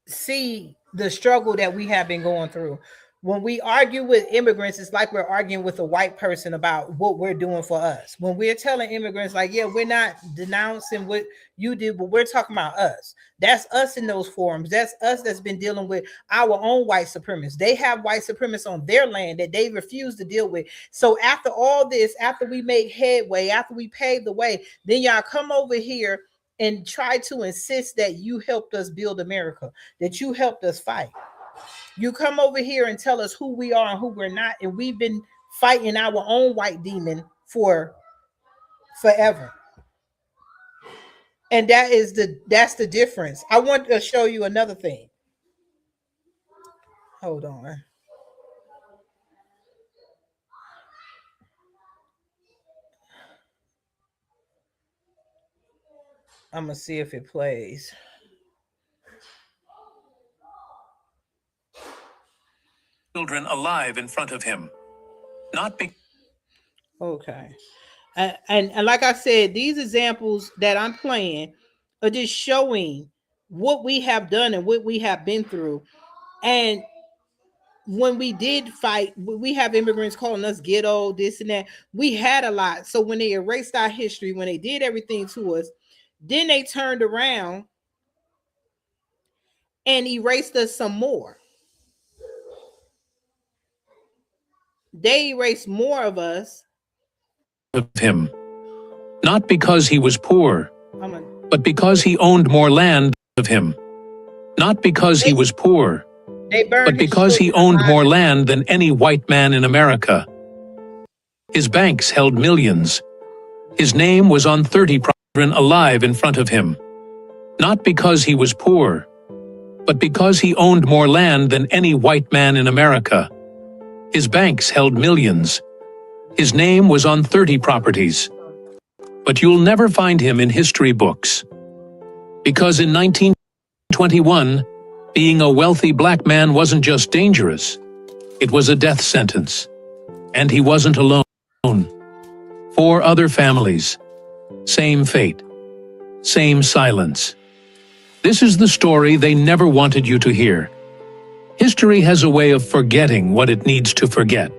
see the struggle that we have been going through. When we argue with immigrants, it's like we're arguing with a white person about what we're doing for us. When we're telling immigrants, like, yeah, we're not denouncing what you did, but we're talking about us. That's us in those forums. That's us that's been dealing with our own white supremacists. They have white supremacists on their land that they refuse to deal with. So after all this, after we make headway, after we pave the way, then y'all come over here and try to insist that you helped us build America, that you helped us fight. You come over here and tell us who we are and who we're not, and we've been fighting our own white demon for forever. And that's the difference. I want to show you another thing. Hold on. I'm gonna see if it plays. Children alive in front of him. Not be Okay. And like I said, these examples that I'm playing are just showing what we have done and what we have been through. And when we did fight, we have immigrants calling us ghetto, this and that. We had a lot. So when they erased our history, when they did everything to us, then they turned around and erased us some more. They erased more of us. of him. Not because he was poor, but because he owned more land of him. Not because he was poor, but because he owned more land than any white man in America. His banks held millions. His name was on 30 children alive in front of him. Not because he was poor, but because he owned more land than any white man in America. His banks held millions. His name was on 30 properties. But you'll never find him in history books. Because in 1921, being a wealthy black man wasn't just dangerous, it was a death sentence. And he wasn't alone. 4 other families. Same fate. Same silence. This is the story they never wanted you to hear. History has a way of forgetting what it needs to forget.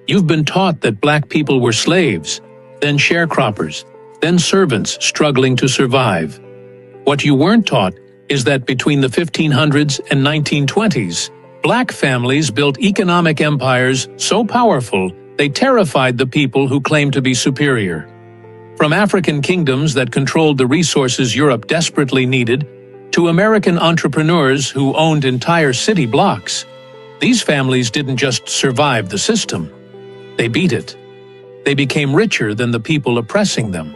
You've been taught that black people were slaves, then sharecroppers, then servants struggling to survive. What you weren't taught is that between the 1500s and 1920s, black families built economic empires so powerful they terrified the people who claimed to be superior. From African kingdoms that controlled the resources Europe desperately needed, to American entrepreneurs who owned entire city blocks, these families didn't just survive the system, they beat it. They became richer than the people oppressing them.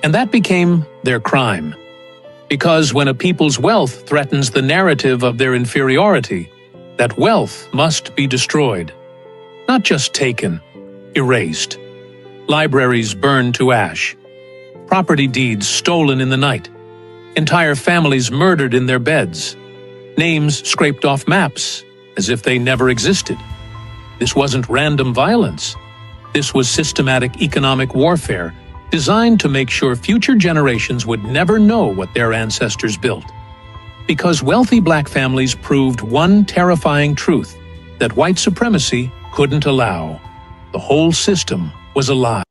And that became their crime. Because when a people's wealth threatens the narrative of their inferiority, that wealth must be destroyed. Not just taken, erased. Libraries burned to ash. Property deeds stolen in the night. Entire families murdered in their beds. Names scraped off maps, as if they never existed. This wasn't random violence. This was systematic economic warfare, designed to make sure future generations would never know what their ancestors built. Because wealthy black families proved one terrifying truth that white supremacy couldn't allow. The whole system was a lie.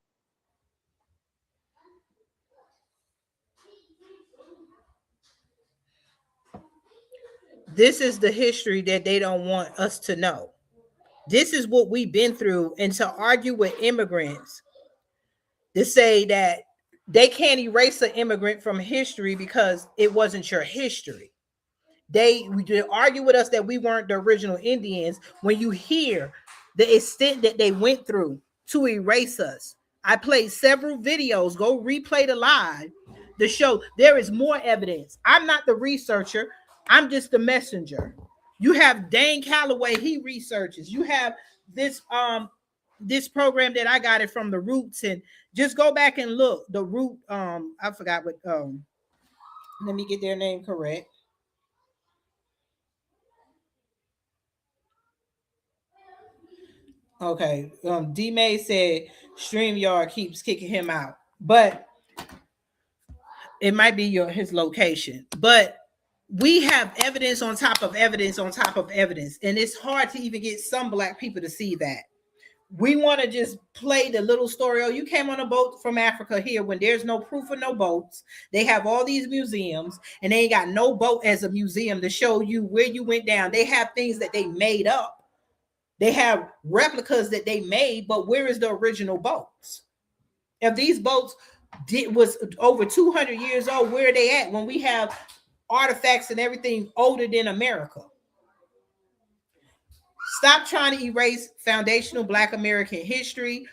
This is the history that they don't want us to know. This is what we've been through. And to argue with immigrants, to say that they can't erase an immigrant from history because it wasn't your history. They argue with us that we weren't the original Indians when you hear the extent that they went through to erase us. I played several videos. Go replay the live to show there is more evidence. I'm not the researcher. I'm just the messenger. You have Dane Calloway, he researches. You have this program that I got it from the Roots, and just go back and look. The Root, I forgot what let me get their name correct. Okay. D May said StreamYard keeps kicking him out, but it might be his location. But we have evidence on top of evidence on top of evidence, and it's hard to even get some black people to see that. We want to just play the little story. Oh, you came on a boat from Africa here when there's no proof of no boats. They have all these museums, and they ain't got no boat as a museum to show you where you went down. They have things that they made up. They have replicas that they made, but where is the original boats? If these boats was over 200 years old, where are they at when we have artifacts and everything older than America? Stop trying to erase foundational Black American history.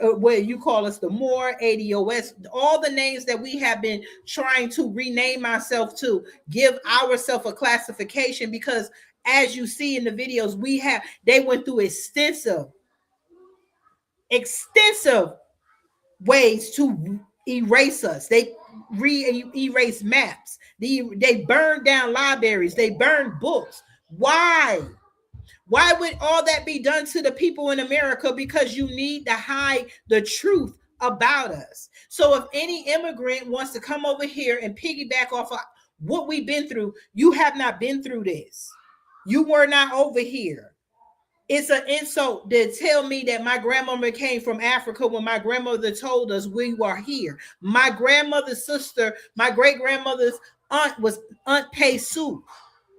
where you call us the Moor, ADOS, all the names that we have been trying to rename ourselves to, give ourselves a classification, because as you see in the videos, they went through extensive ways to erase us. They erase maps. They burned down libraries. They burned books. Why? Why would all that be done to the people in America? Because you need to hide the truth about us. So if any immigrant wants to come over here and piggyback off of what we've been through, you have not been through this. You were not over here. It's an insult to tell me that my grandmother came from Africa when my grandmother told us we were here. My grandmother's sister, my great-grandmother's aunt was Aunt Pei Sue.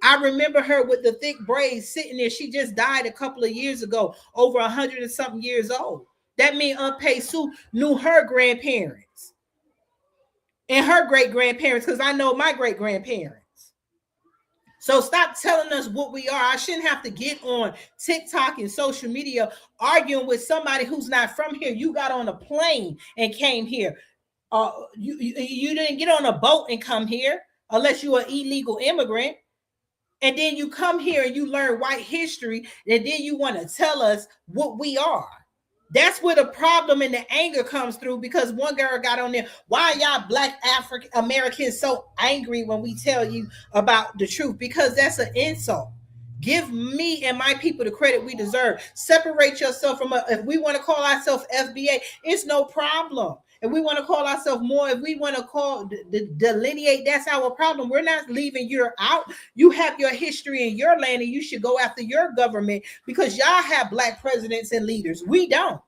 I remember her with the thick braids sitting there. She just died a couple of years ago, over 100 and something years old. That means Aunt Pei Sue knew her grandparents and her great-grandparents, because I know my great-grandparents. So stop telling us what we are. I shouldn't have to get on TikTok and social media arguing with somebody who's not from here. You got on a plane and came here. You didn't get on a boat and come here unless you're an illegal immigrant. And then you come here and you learn white history, and then you want to tell us what we are. That's where the problem and the anger comes through, because one girl got on there, why are y'all Black African Americans so angry when we tell you about the truth? Because that's an insult. Give me and my people the credit we deserve. Separate yourself from if we want to call ourselves FBA, it's no problem. If we want to call ourselves more, if we want to call delineate, that's our problem. We're not leaving you out. You have your history in your land, and you should go after your government, because y'all have Black presidents and leaders. We don't.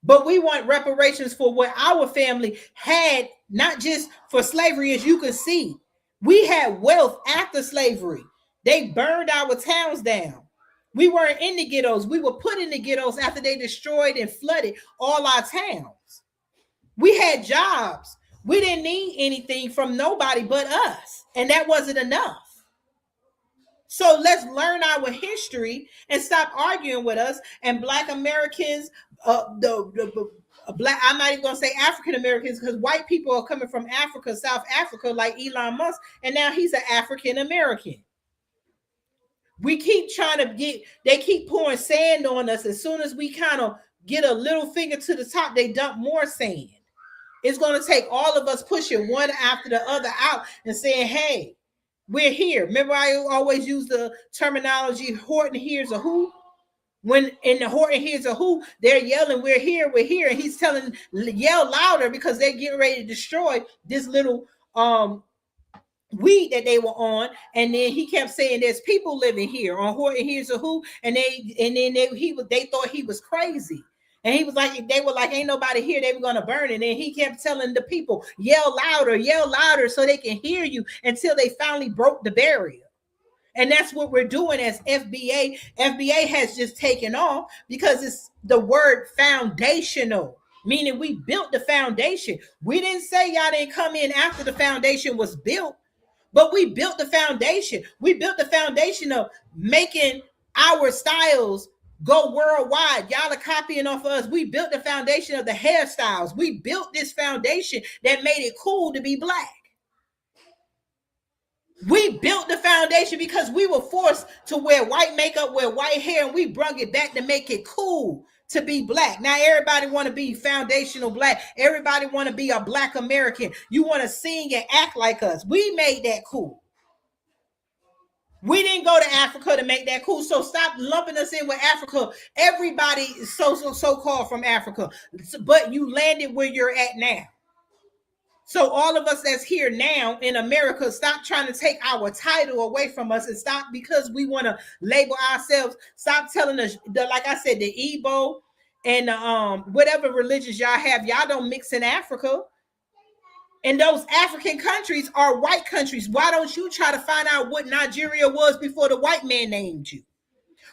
But we want reparations for what our family had, not just for slavery. As you can see, we had wealth after slavery. They burned our towns down. We weren't in the ghettos. We were put in the ghettos after they destroyed and flooded all our towns. We had jobs. We didn't need anything from nobody but us. And that wasn't enough. So let's learn our history and stop arguing with us. And Black Americans, Black, I'm not even going to say African Americans, because white people are coming from Africa, South Africa, like Elon Musk. And now he's an African American. We keep trying to they keep pouring sand on us. As soon as we kind of get a little finger to the top, they dump more sand. It's going to take all of us pushing one after the other out and saying, hey, we're here. Remember, I always use the terminology, Horton hears a who. When in the Horton hears a who, they're yelling, we're here, we're here. And he's telling, yell louder, because they're getting ready to destroy this little weed that they were on. And then he kept saying, there's people living here on Horton hears a who. And they thought he was crazy. And he was like, they were like, ain't nobody here. They were going to burn it. And he kept telling the people, yell louder so they can hear you, until they finally broke the barrier. And that's what we're doing as FBA. FBA has just taken off because it's the word foundational, meaning we built the foundation. We didn't say y'all didn't come in after the foundation was built, but we built the foundation. We built the foundation of making our styles go worldwide. Y'all are copying off of us. We built the foundation of the hairstyles. We built this foundation that made it cool to be Black. We built the foundation because we were forced to wear white makeup, wear white hair, and we brought it back to make it cool to be Black. Now everybody want to be foundational Black. Everybody want to be a Black American. You want to sing and act like us. We made that cool. We didn't go to Africa to make that cool. So stop lumping us in with Africa. Everybody is so-called from Africa, but you landed where you're at now. So all of us that's here now in America, stop trying to take our title away from us, and stop, because we want to label ourselves. Stop telling us, like I said, the Igbo and whatever religions y'all have, y'all don't mix in Africa. And those African countries are white countries. Why don't you try to find out what Nigeria was before the white man named you?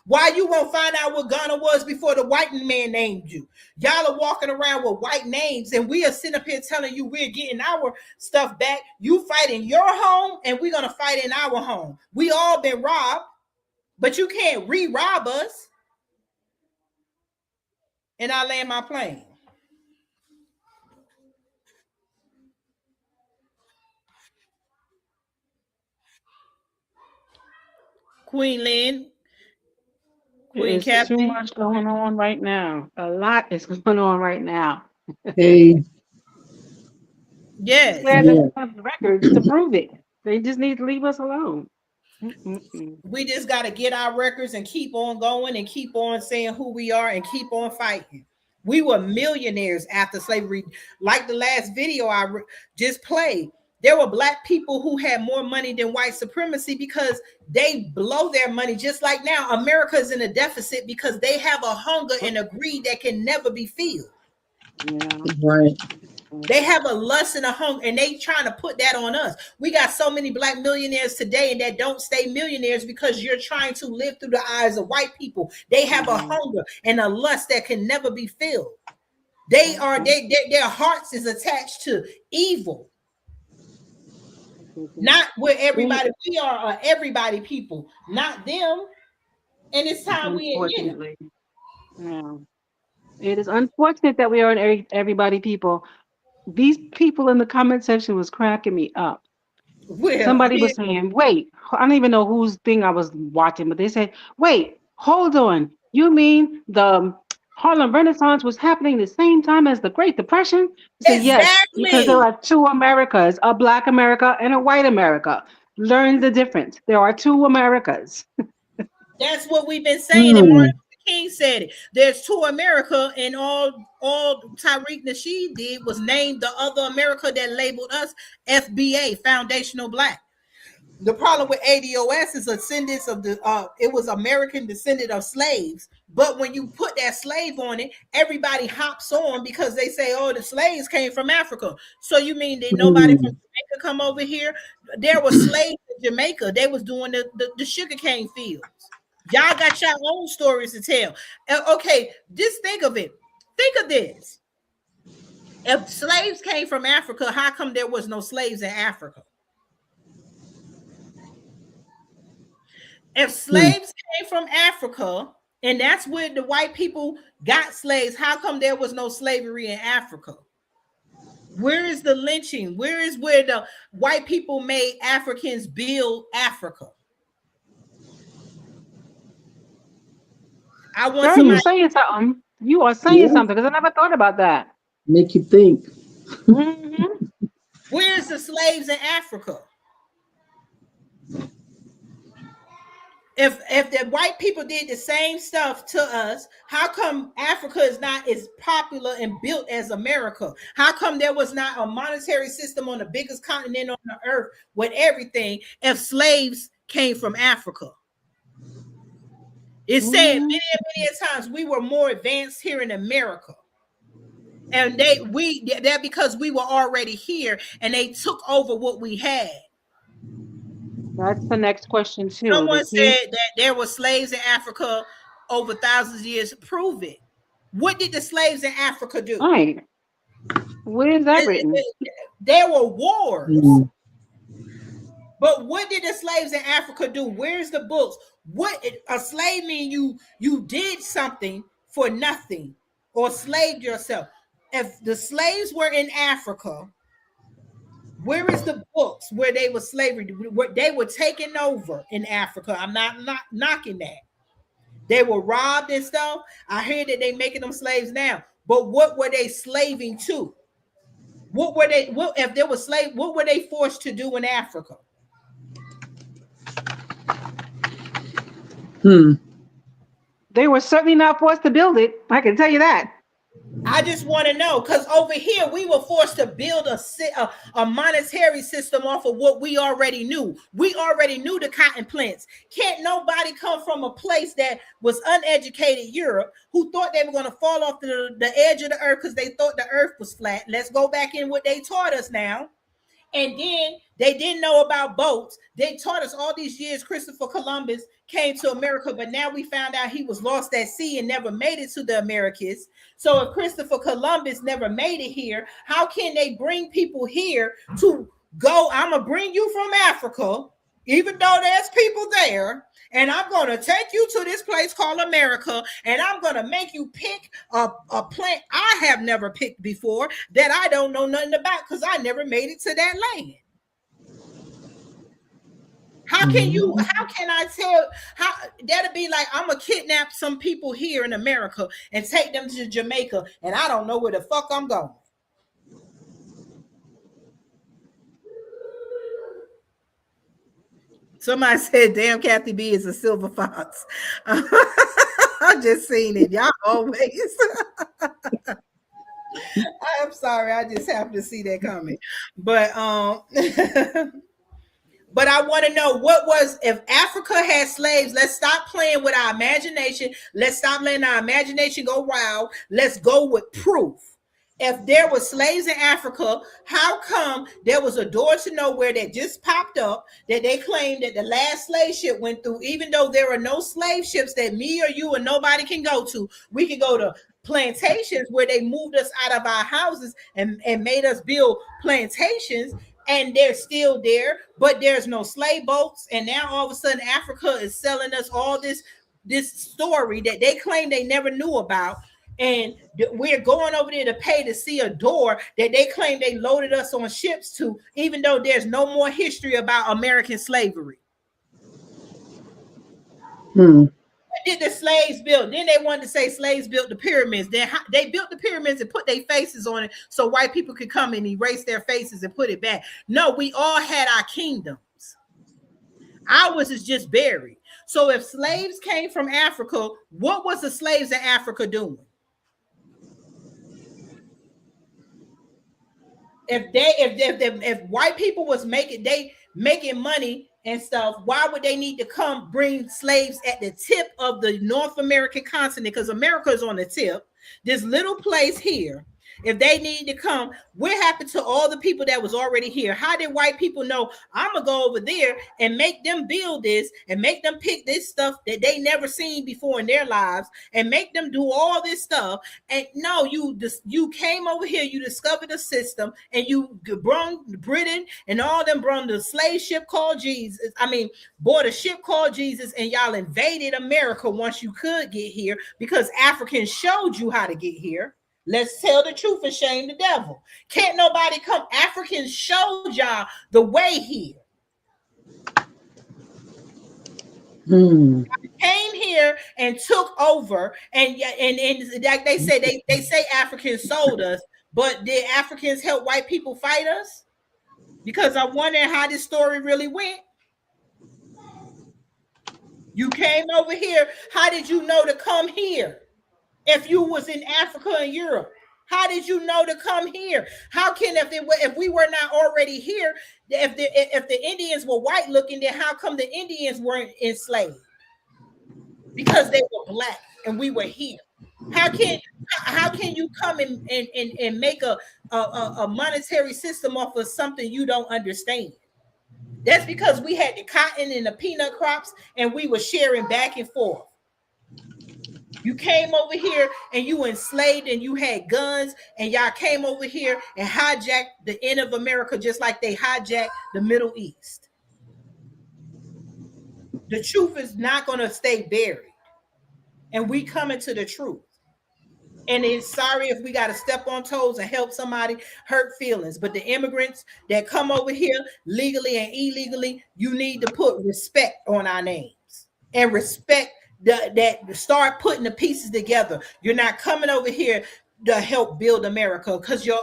Why you won't find out what Ghana was before the white man named you? Y'all are walking around with white names, and we are sitting up here telling you we're getting our stuff back. You fight in your home, and we're going to fight in our home. We all been robbed, but you can't re-rob us. And I land my plane. Queen Lynn, Queen There's too Captain. much going on right now. A lot is going on right now. Hey. Yes. Glad that we have the records to prove it. They just need to leave us alone. We just got to get our records and keep on going and keep on saying who we are and keep on fighting. We were millionaires after slavery. Like the last video I just played, there were black people who had more money than white supremacy because they blow their money. Just like now, America is in a deficit because they have a hunger and a greed that can never be filled. Yeah. Right. They have a lust and a hunger, and they trying to put that on us. We got so many black millionaires today and that don't stay millionaires because you're trying to live through the eyes of white people. They have a hunger and a lust that can never be filled. They are their hearts is attached to evil. Not where everybody, we are everybody people, not them. And it's time we admit it. Yeah. It is unfortunate that we are an everybody people. These people in the comment section was cracking me up. Well, somebody was saying, wait, I don't even know whose thing I was watching, but they said, wait, hold on. You mean the Harlem Renaissance was happening the same time as the Great Depression? I said, yes, because there are two Americas, a Black America and a white America. Learn the difference. There are two Americas. That's what we've been saying. And Martin Luther King said it. There's two America, and all Tariq Nasheed did was name the other America that labeled us FBA, Foundational Black. The problem with ADOS is descendants of the it was American descendant of slaves. But when you put that slave on it, everybody hops on because they say, oh, the slaves came from Africa. So you mean that nobody from Jamaica come over here? There were slaves in Jamaica. They was doing the sugarcane fields. Y'all got your own stories to tell. Okay, just think of it. Think of this. If slaves came from Africa, how come there was no slaves in Africa? If slaves came from Africa, and that's where the white people got slaves, how come there was no slavery in Africa? Where is the lynching? Where is where the white people made Africans build Africa? I want Girl, you're saying something. You are saying something because I never thought about that. Make you think. Where's the slaves in Africa? If the white people did the same stuff to us, how come Africa is not as popular and built as America? How come there was not a monetary system on the biggest continent on the earth with everything if slaves came from Africa? It said many times we were more advanced here in America. And that because we were already here and they took over what we had. That's the next question too. Someone said that there were slaves in Africa over thousands of years. Prove it. What did the slaves in Africa do? Right. Where is that written? There were wars. But what did the slaves in Africa do? Where's the books? What a slave mean you did something for nothing or slaved yourself. If the slaves were in Africa, where is the books where they were slavery? Where they were taken over in Africa. I'm not knocking that. They were robbed and stuff. I hear that they making them slaves now. But what were they slaving to? What were they? What if they were slave? What were they forced to do in Africa? They were certainly not forced to build it. I can tell you that. I just want to know, because over here we were forced to build a monetary system off of what we already knew. We already knew the cotton plants. Can't nobody come from a place that was uneducated Europe who thought they were going to fall off the edge of the earth because they thought the earth was flat. Let's go back in what they taught us now. And then they didn't know about boats. They taught us all these years Christopher Columbus came to America, but now we found out he was lost at sea and never made it to the Americas. So if Christopher Columbus never made it here, how can they bring people here to go? I'm going to bring you from Africa, even though there's people there, and I'm going to take you to this place called America, and I'm going to make you pick a plant I have never picked before that I don't know nothing about because I never made it to that land. How can I tell? How that'll be like I'm gonna kidnap some people here in America and take them to Jamaica, and I don't know where the fuck I'm going. Somebody said, "Damn, Kathy B is a silver fox." I just seen it. Y'all always. I'm sorry, I just happened to see that coming, but But I want to know what was, if Africa had slaves, let's stop playing with our imagination. Let's stop letting our imagination go wild. Let's go with proof. If there were slaves in Africa, how come there was a door to nowhere that just popped up that they claimed that the last slave ship went through, even though there are no slave ships that me or you or nobody can go to? We can go to plantations where they moved us out of our houses and made us build plantations, and they're still there, but there's no slave boats. And now all of a sudden Africa is selling us all this story that they claim they never knew about. And we're going over there to pay to see a door that they claim they loaded us on ships to, even though there's no more history about American slavery. What did the slaves build? Then they wanted to say slaves built the pyramids. Then they built the pyramids and put their faces on it so white people could come and erase their faces and put it back. No, we all had our kingdoms. Ours is just buried. So if slaves came from Africa, what was the slaves in Africa doing? If white people was making money and stuff, why would they need to come bring slaves at the tip of the North American continent? Because America is on the tip, this little place here. If they need to come, what happened to all the people that was already here? How did white people know I'm gonna go over there and make them build this and make them pick this stuff that they never seen before in their lives and make them do all this stuff? And no, you came over here, you discovered a system, and you brought Britain and all them brought the slave ship called Jesus. Bought a ship called Jesus, and y'all invaded America once you could get here because Africans showed you how to get here. Let's tell the truth and shame the devil. Can't nobody come. Africans showed y'all the way here. Came here and took over, and like they say, they say Africans sold us, but did Africans help white people fight us? Because I'm wondering how this story really went. You came over here. How did you know to come here? If you was in Africa and Europe, how did you know to come here? How can if we were not already here, if the Indians were white looking, then how come the Indians weren't enslaved? Because they were black and we were here. How can you come and make a monetary system off of something you don't understand? That's because we had the cotton and the peanut crops and we were sharing back and forth. You came over here and you enslaved and you had guns and y'all came over here and hijacked the end of America just like they hijacked the Middle East. The truth is not going to stay buried. And we coming to the truth. And it's sorry if we got to step on toes and help somebody hurt feelings. But the immigrants that come over here legally and illegally, you need to put respect on our names and respect that start putting the pieces together. You're not coming over here to help build America because your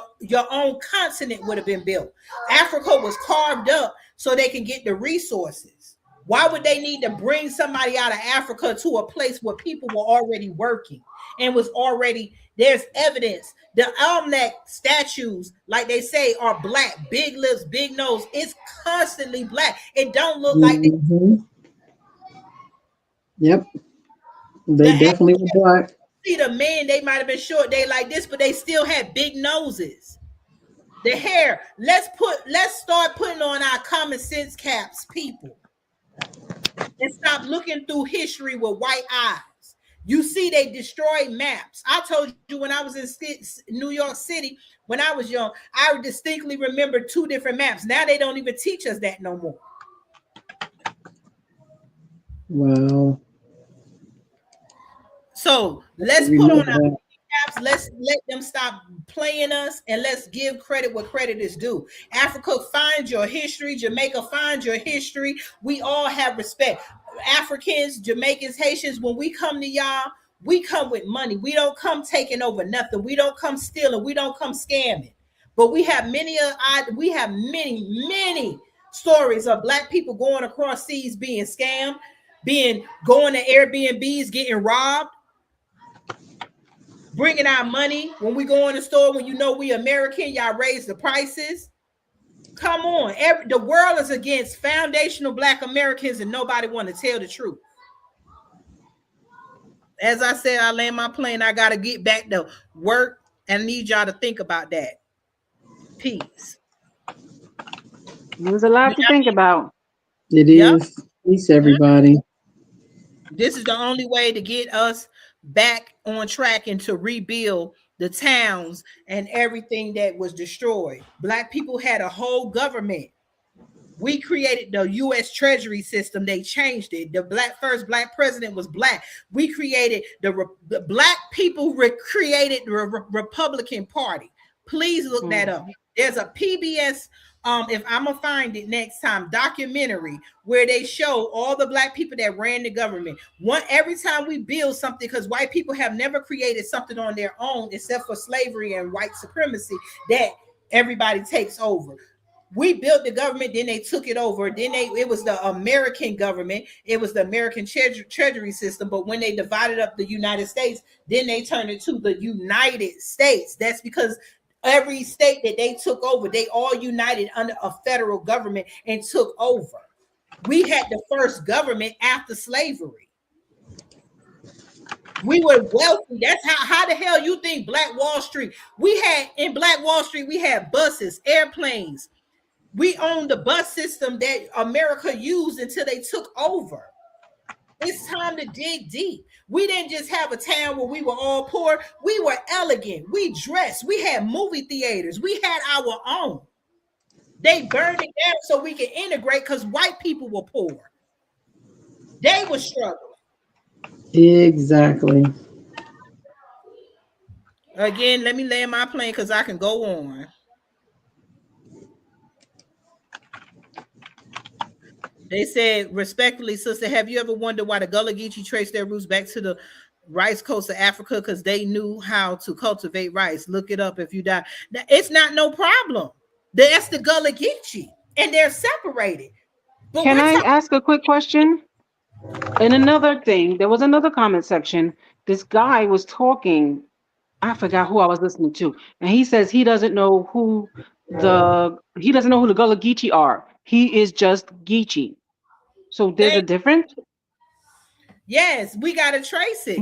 own continent would have been built. Africa was carved up so they can get the resources. Why would they need to bring somebody out of Africa to a place where people were already working and was already, there's evidence. The Almanac statues, like they say, are black, big lips, big nose. It's constantly black. It don't look like Yep. They definitely were black. See the men, they might have been short, they like this, but they still had big noses. The hair, let's start putting on our common sense caps, people, and stop looking through history with white eyes. You see, they destroyed maps. I told you when I was in New York City, when I was young, I distinctly remember 2 different maps. Now they don't even teach us that no more. Wow. So let's put on our caps. Let's let them stop playing us, and let's give credit where credit is due. Africa, find your history. Jamaica, find your history. We all have respect. Africans, Jamaicans, Haitians, when we come to y'all, we come with money. We don't come taking over nothing. We don't come stealing. We don't come scamming. But we have many stories of Black people going across seas being scammed, going to Airbnbs, getting robbed, bringing our money. When we go in the store, when you know we American, y'all raise the prices. Come on. The world is against foundational Black Americans, and nobody want to tell the truth. As I said, I land my plane. I got to get back to work, and I need y'all to think about that. Peace. There's a lot to think about. It is. Peace, everybody. This is the only way to get us back on track and to rebuild the towns and everything that was destroyed. Black people had a whole government. We created the U.S. Treasury system. They changed it. The first Black president was Black. We created the Black people created the Republican Party. Please look that up. There's a PBS, if I'm gonna find it next time, documentary where they show all the Black people that ran the government. Every time we build something, because white people have never created something on their own except for slavery and white supremacy, that everybody takes over. We built the government, then they took it over. Then it was the American government. It was the American treasury system. But when they divided up the United States, then they turned it to the United States. That's because every state that they took over, they all united under a federal government and took over. We had the first government after slavery. We were wealthy. That's how the hell you think Black Wall Street? In Black Wall Street, we had buses, airplanes. We owned the bus system that America used until they took over. It's time to dig deep. We didn't just have a town where we were all poor. We were elegant. We dressed. We had movie theaters. We had our own. They burned it down so we could integrate because white people were poor. They were struggling. Exactly. Again, let me land my plane because I can go on. They said, respectfully, sister, have you ever wondered why the Gullah Geechee traced their roots back to the rice coast of Africa? Because they knew how to cultivate rice. Look it up if you die. Now, it's not no problem. That's the Gullah Geechee, and they're separated. But can I ask a quick question? And another thing, there was another comment section. This guy was talking. I forgot who I was listening to, and he says he doesn't know who the Gullah Geechee are. He is just Geechee. So there's a difference? Yes, we got to trace it.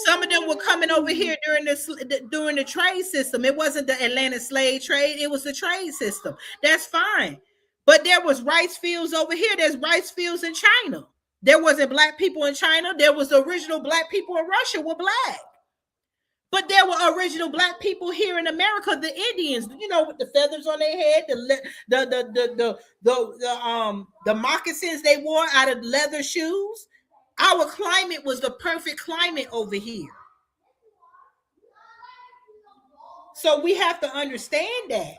Some of them were coming over here during the trade system. It wasn't the Atlantic slave trade. It was the trade system. That's fine. But there was rice fields over here. There's rice fields in China. There wasn't Black people in China. There was the original Black people in Russia were Black. But there were original Black people here in America, the Indians, with the feathers on their head, the moccasins they wore out of leather shoes. Our climate was the perfect climate over here. So we have to understand that.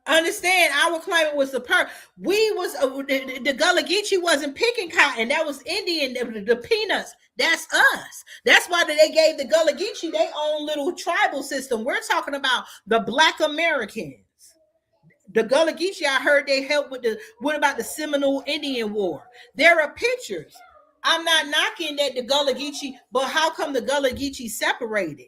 Understand our climate was the the Gullah Geechee wasn't picking cotton. That was Indian, the peanuts. That's us. That's why they gave the Gullah Geechee their own little tribal system. We're talking about the Black Americans. The Gullah Geechee, I heard they helped with what about the Seminole Indian War? There are pictures. I'm not knocking that the Gullah Geechee, but how come the Gullah Geechee separated?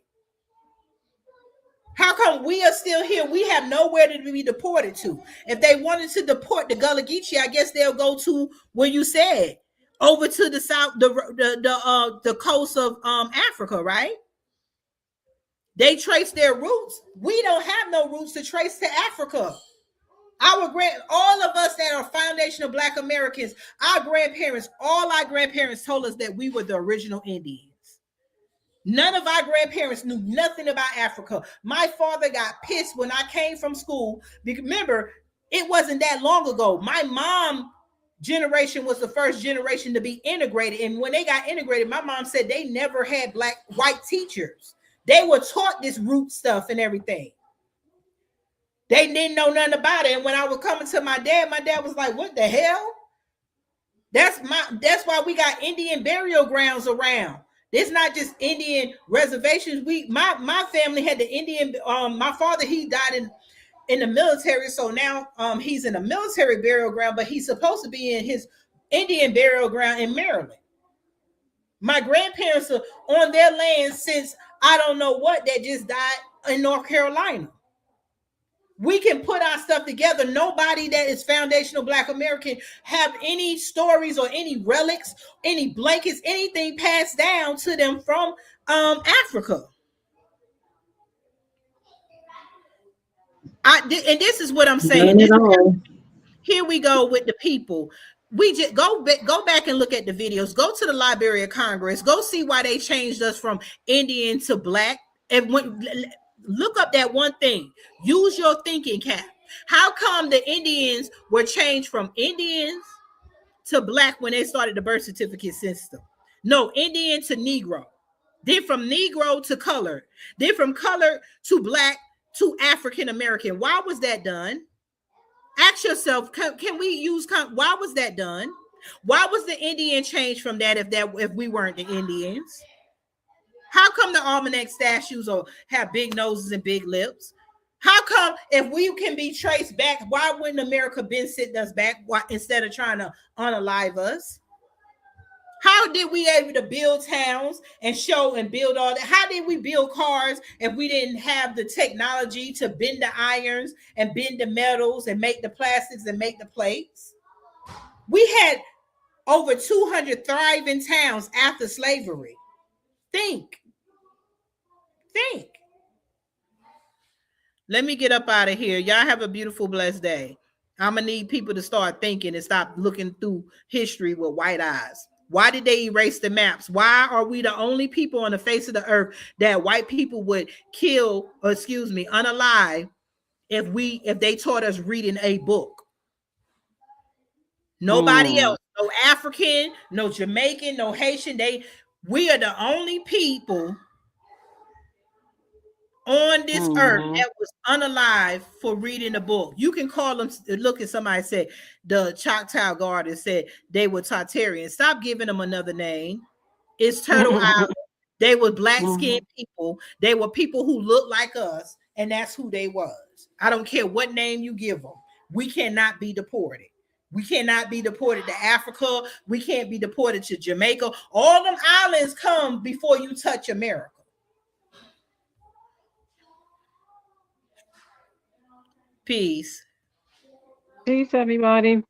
How come we are still here? We have nowhere to be deported to. If they wanted to deport the Gullah Geechee, I guess they'll go to where you said, over to the south, the coast of Africa, right? They trace their roots. We don't have no roots to trace to Africa. All of us that are foundational Black Americans, all our grandparents told us that we were the original Indians. None of our grandparents knew nothing about Africa. My father got pissed when I came from school. Remember, It wasn't that long ago. My mom generation was the first generation to be integrated. And when they got integrated, my mom said they never had white teachers. They were taught this root stuff and everything. They didn't know nothing about it. And when I was coming to my dad was like, what the hell? That's why we got Indian burial grounds around. It's not just Indian reservations. My family had the Indian, my father, he died in the military. So now he's in a military burial ground, but he's supposed to be in his Indian burial ground in Maryland. My grandparents are on their land since I don't know what, that just died in North Carolina. We can put our stuff together. Nobody that is foundational Black American have any stories or any relics, any blankets, anything passed down to them from Africa. And this is what I'm saying. Here we go with the people. We just go back and look at the videos. Go to the Library of Congress. Go see why they changed us from Indian to Black. And look up that one thing. Use your thinking cap. How come the Indians were changed from Indians to Black when they started the birth certificate system? No, Indian to Negro. Then from Negro to colored. Then from colored to Black to African American. Why was that done? Ask yourself, can we use, why was that done? Why was the Indian changed from that if we weren't the Indians? How come the almanac statues have big noses and big lips? How come if we can be traced back, why wouldn't America been sitting us back instead of trying to unalive us? How did we able to build towns and show and build all that? How did we build cars if we didn't have the technology to bend the irons and bend the metals and make the plastics and make the plates? We had over 200 thriving towns after slavery. Think. Let me get up out of here. Y'all have a beautiful, blessed day. I'm going to need people to start thinking and stop looking through history with white eyes. Why did they erase the maps? Why are we the only people on the face of the earth that white people would kill, or unalive if they taught us reading a book? Nobody else, no African, no Jamaican, no Haitian. We are the only people on this earth that was unalive for reading a book. You can call them, look at somebody said the Choctaw Guard said they were Tartarians. Stop giving them another name. It's Turtle Island. They were black-skinned people. They were people who looked like us, and that's who they was. I don't care what name you give them. We cannot be deported. We cannot be deported to Africa. We can't be deported to Jamaica. All them islands come before you touch America. Peace. Peace, everybody.